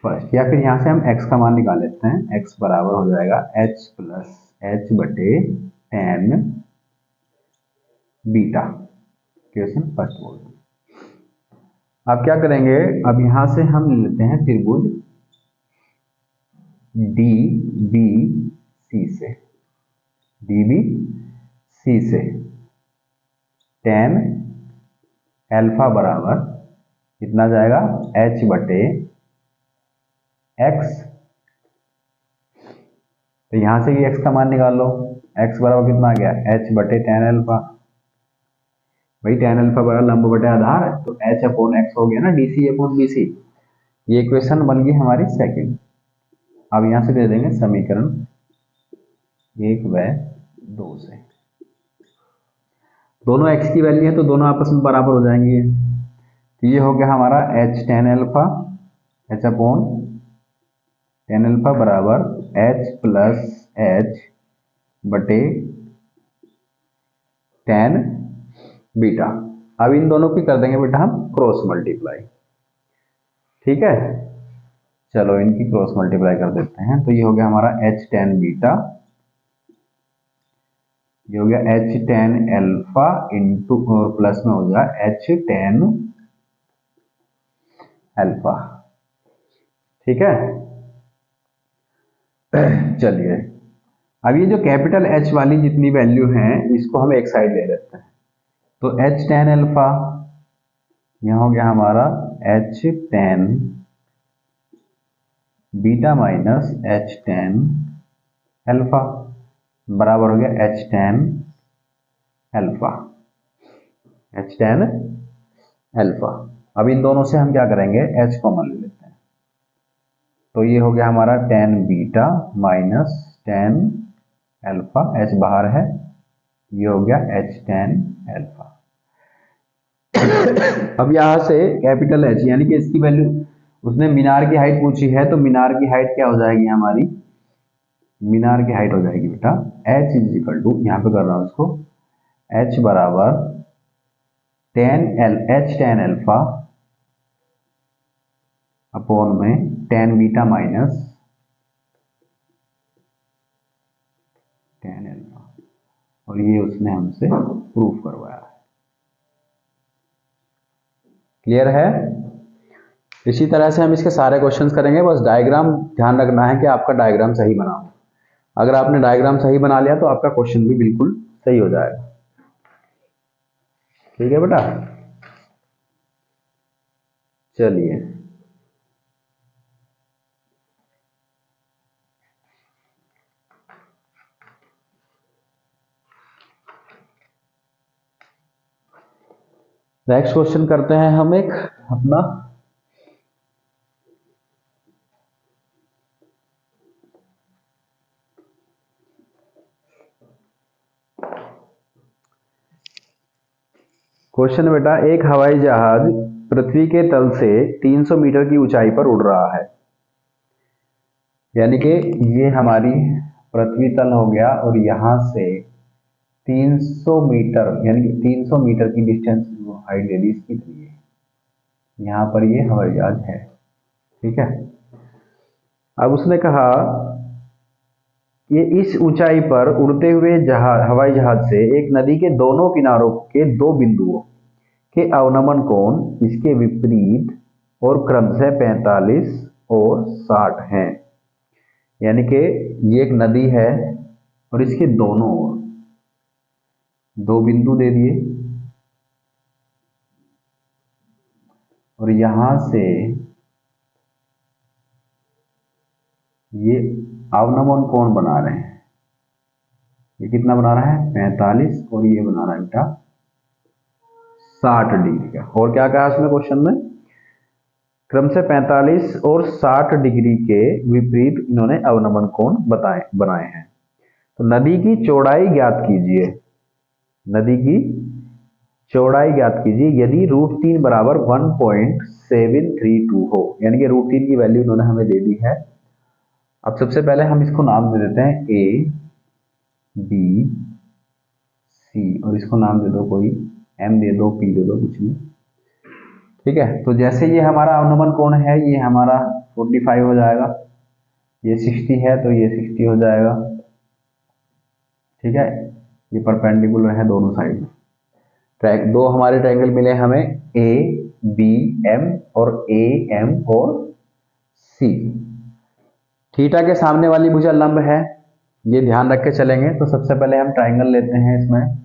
फर्स्ट। या फिर यहाँ से हम x का मान निकाल लेते हैं, x बराबर हो जाएगा h प्लस एच बटे टेन बीटा, इक्वेशन फर्स्ट बोलते हैं। अब क्या करेंगे, अब यहाँ से हम लेते हैं त्रिभुज डी बी सी से, डी बी सी से टेन एल्फा बराबर कितना जाएगा h बटे x, तो यहां से ये x का मान निकाल लो, x बराबर कितना आ गया h बटे टेन एल्फा, भाई टेन एल्फा बराबर लंब बटे आधार है तो h अपॉन x हो गया ना D C upon B C, ये इक्वेशन बन गई हमारी सेकंड। अब यहां से दे देंगे समीकरण 1 व 2 से, दोनों x की वैल्यू है तो दोनों आपस में बराबर हो जाएंगे, तो ये हो गया हमारा h tan alpha, h upon tan alpha बराबर h प्लस एच बटे टेन बीटा। अब इन दोनों की कर देंगे बेटा हम क्रॉस मल्टीप्लाई, ठीक है, चलो इनकी क्रॉस मल्टीप्लाई कर देते हैं, तो ये हो गया हमारा h टेन बीटा, ये हो गया h टेन एल्फा इंटू और प्लस में हो गया h टेन एल्फा, ठीक है। चलिए अब ये जो कैपिटल H वाली जितनी वैल्यू है इसको हम एक साइड ले लेते हैं, तो h टेन एल्फा यहां हो गया हमारा h tan beta minus h tan alpha बराबर हो गया h tan alpha, h tan alpha. अब इन दोनों से हम क्या करेंगे h कॉमन ले लेते हैं, तो ये हो गया हमारा tan beta minus tan alpha, h बाहर है, ये हो गया h टेन एल्फा। अब यहां से कैपिटल H यानी कि इसकी वैल्यू, उसने मीनार की हाइट पूछी है तो मीनार की हाइट क्या हो जाएगी हमारी, मीनार की हाइट हो जाएगी बेटा h इज इक्वल टू, यहाँ पे कर रहा हूं उसको, h बराबर h टेन एल्फा अपॉन में tan beta minus tan alpha, और ये उसने हमसे प्रूफ करवाया है, क्लियर है। इसी तरह से हम इसके सारे क्वेश्चंस करेंगे, बस डायग्राम ध्यान रखना है कि आपका डायग्राम सही बना हो, अगर आपने डायग्राम सही बना लिया तो आपका क्वेश्चन भी बिल्कुल सही हो जाएगा, ठीक है बेटा। चलिए नेक्स्ट क्वेश्चन करते हैं हम एक अपना, क्वेश्चन बेटा, एक हवाई जहाज पृथ्वी के तल से 300 मीटर की ऊंचाई पर उड़ रहा है, यानी कि ये हमारी पृथ्वी तल हो गया और यहां से 300 मीटर यानी कि 300 मीटर की डिस्टेंस हाइट ले ली इसकी, लिए यहाँ पर ये हवाई जहाज है, ठीक है। अब उसने कहा ये इस ऊंचाई पर उड़ते हुए हवाई जहाज से एक नदी के दोनों किनारों के दो बिंदुओं के अवनमन कोण इसके विपरीत और क्रमशः 45 और 60 हैं, यानी कि ये एक नदी है और इसके दोनों ओर दो बिंदु दे दिए और यहां से ये अवनमन कोण बना रहे हैं, ये कितना बना रहा है 45 और ये बना रहा है बेटा 60 डिग्री का। और क्या कहा उसने क्वेश्चन में, क्रमशः 45 और 60 डिग्री के विपरीत इन्होंने अवनमन कोण बनाए हैं। तो नदी की चौड़ाई ज्ञात कीजिए, नदी की चौड़ाई ज्ञात कीजिए यदि √3 बराबर 1.732 हो, यानी कि √3 की वैल्यू उन्होंने हमें दे दी है। अब सबसे पहले हम इसको नाम दे देते हैं A B C और इसको नाम दे दो कोई M दे दो, P दे दो, कुछ भी, ठीक है। तो जैसे ये हमारा अवनमन कोण है, ये हमारा 45 हो जाएगा, ये 60 है तो ये 60 हो जाएगा, ठीक है। ये परपेंडिकुलर है दोनों साइड में। दो हमारे ट्रायंगल मिले हमें ए बी एम और ए एम और सी। थीटा के सामने वाली भुजा लंब है, ये ध्यान रख के चलेंगे। तो सबसे पहले हम ट्रायंगल लेते हैं, इसमें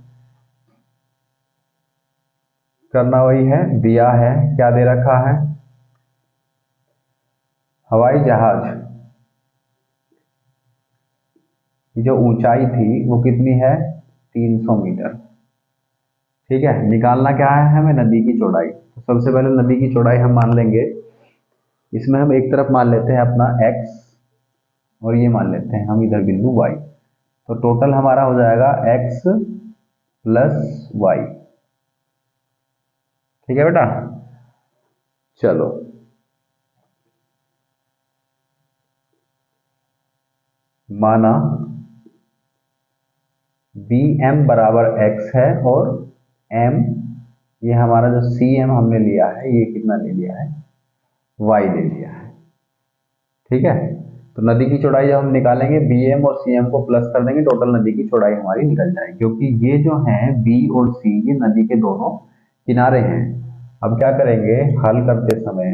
करना वही है, दिया है, क्या दे रखा है, हवाई जहाज की जो ऊंचाई थी वो कितनी है, 300 मीटर, ठीक है। निकालना क्या है हमें, नदी की चौड़ाई। तो सबसे पहले नदी की चौड़ाई हम मान लेंगे, इसमें हम एक तरफ मान लेते हैं अपना x और ये मान लेते हैं हम इधर बिंदु y। तो टोटल हमारा हो जाएगा x प्लस y, ठीक है बेटा। चलो माना bm बराबर x है और m, ये हमारा जो cm हमने लिया है ये कितना ले लिया है, y ले लिया है, ठीक है। तो नदी की चौड़ाई जब हम निकालेंगे bm और cm को प्लस कर देंगे, टोटल नदी की चौड़ाई हमारी निकल जाएगी, क्योंकि ये जो है b और c ये नदी के दोनों किनारे हैं। अब क्या करेंगे, हल करते समय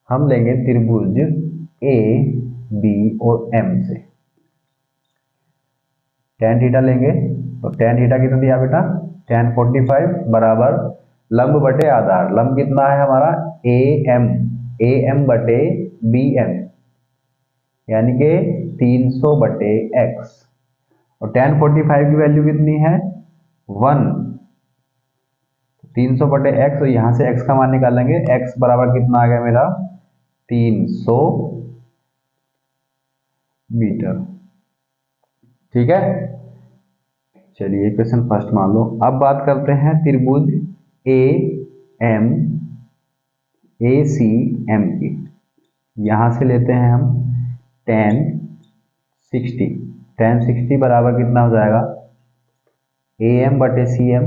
हम लेंगे त्रिभुज a b और m से tan थीटा लेंगे। तो tan थीटा कितना दिया बेटा, tan 45 बराबर लंब बटे आधार, लंब कितना है हमारा am बटे bm, यानी कि 300 बटे x, और tan 45 की वैल्यू कितनी है 1, 300 बटे x, तो यहाँ से x का मान निकालेंगे, x बराबर कितना आ गया मेरा 300 मीटर, ठीक है। चलिए क्वेश्चन फर्स्ट मान लो। अब बात करते हैं त्रिभुज ACM की। यहां से लेते हैं हम tan 60 बराबर कितना हो जाएगा, AM बटे CM,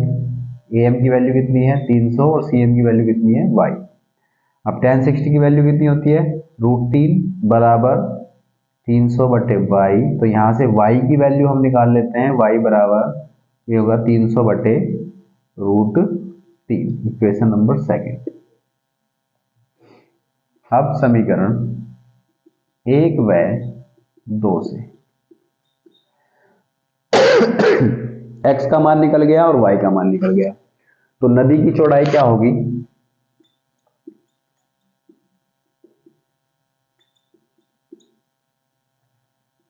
AM की वैल्यू कितनी है 300 और CM की वैल्यू कितनी है y। अब tan 60 की वैल्यू कितनी होती है, √3 बराबर 300 बटे y। तो यहाँ से y की वैल्यू हम निकाल लेते हैं, y बराबर ये होगा 300 बटे √3, इक्वेशन नंबर सेकंड। अब समीकरण 1 व 2 से x का मान निकल गया और y का मान निकल गया। तो नदी की चौड़ाई क्या होगी,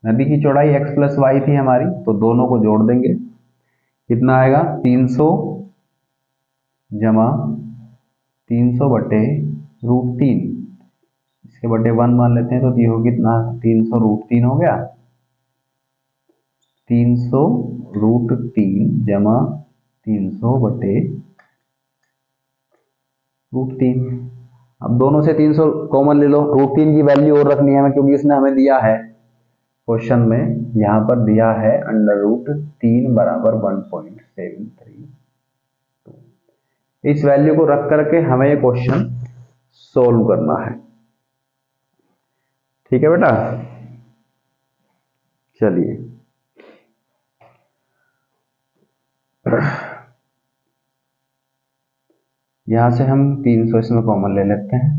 नदी की चौड़ाई x प्लस वाई थी हमारी, तो दोनों को जोड़ देंगे, कितना आएगा 300 जमा 300 बटे √3, इसके बटे 1 मान लेते हैं, तो ये हो कितना 300 √3 हो गया, 300 √3 जमा 300 बटे √3। अब दोनों से 300 कॉमन ले लो, √3 की वैल्यू और रखनी है हमें, क्योंकि इसने हमें दिया है क्वेश्चन में, यहाँ पर दिया है √3 बराबर 1.732। इस वैल्यू को रख करके हमें ये क्वेश्चन सोल्व करना है, ठीक है बेटा। चलिए यहां से हम 300 इसमें कॉमन ले लेते हैं,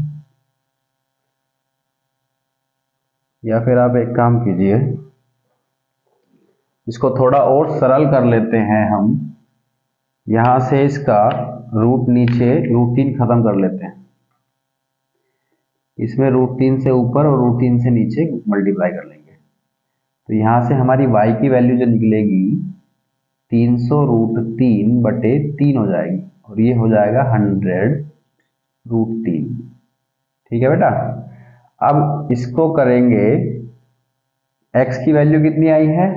या फिर आप एक काम कीजिए, इसको थोड़ा और सरल कर लेते हैं हम, यहां से इसका रूट नीचे √3 खत्म कर लेते हैं, इसमें √3 से ऊपर और √3 से नीचे मल्टीप्लाई कर लेंगे। तो यहां से हमारी y की वैल्यू जो निकलेगी 300 √3 बटे 3 हो जाएगी, और ये हो जाएगा 100 √3, ठीक है बेटा। अब इसको करेंगे, x की वैल्यू कितनी आई है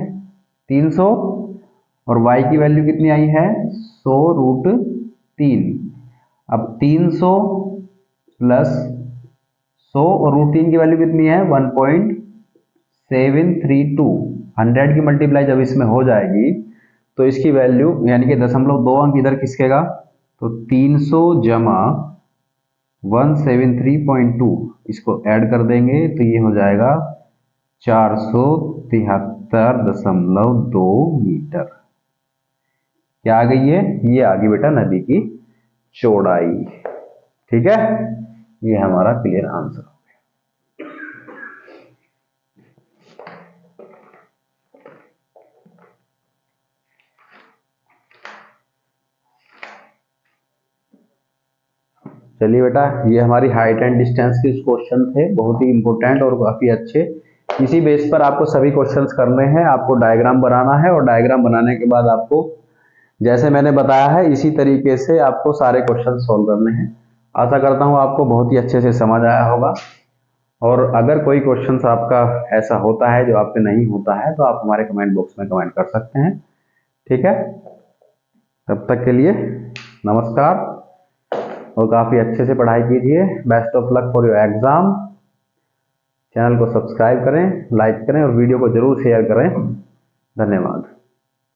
300, और y की वैल्यू कितनी आई है 100√3। अब 300 प्लस 100 और √3 की वैल्यू कितनी है 1.732। 100 की मल्टीप्लाई जब इसमें हो जाएगी तो इसकी वैल्यू यानी कि 0.2 इधर खिसकेगा, तो 300 जमा 173.2 इसको ऐड कर देंगे तो ये हो जाएगा 473.2 मीटर। क्या आ गई है? ये आ गई बेटा नदी की चौड़ाई। ठीक है, ये हमारा क्लियर आंसर हो गया। चलिए बेटा, ये हमारी हाइट एंड डिस्टेंस के क्वेश्चन थे, बहुत ही इंपॉर्टेंट और काफी अच्छे। इसी बेस पर आपको सभी क्वेश्चंस करने हैं। आपको डायग्राम बनाना है और डायग्राम बनाने के बाद आपको जैसे मैंने बताया है इसी तरीके से आपको सारे क्वेश्चन सॉल्व करने हैं। आशा करता हूँ आपको बहुत ही अच्छे से समझ आया होगा। और अगर कोई क्वेश्चन आपका ऐसा होता है जो आपसे नहीं होता है तो आप हमारे कमेंट बॉक्स में कमेंट कर सकते हैं। ठीक है, तब तक के लिए नमस्कार और काफ़ी अच्छे से पढ़ाई कीजिए। Best of luck for your exam. Channel को सब्सक्राइब करें, लाइक करें और वीडियो को जरूर शेयर करें। धन्यवाद।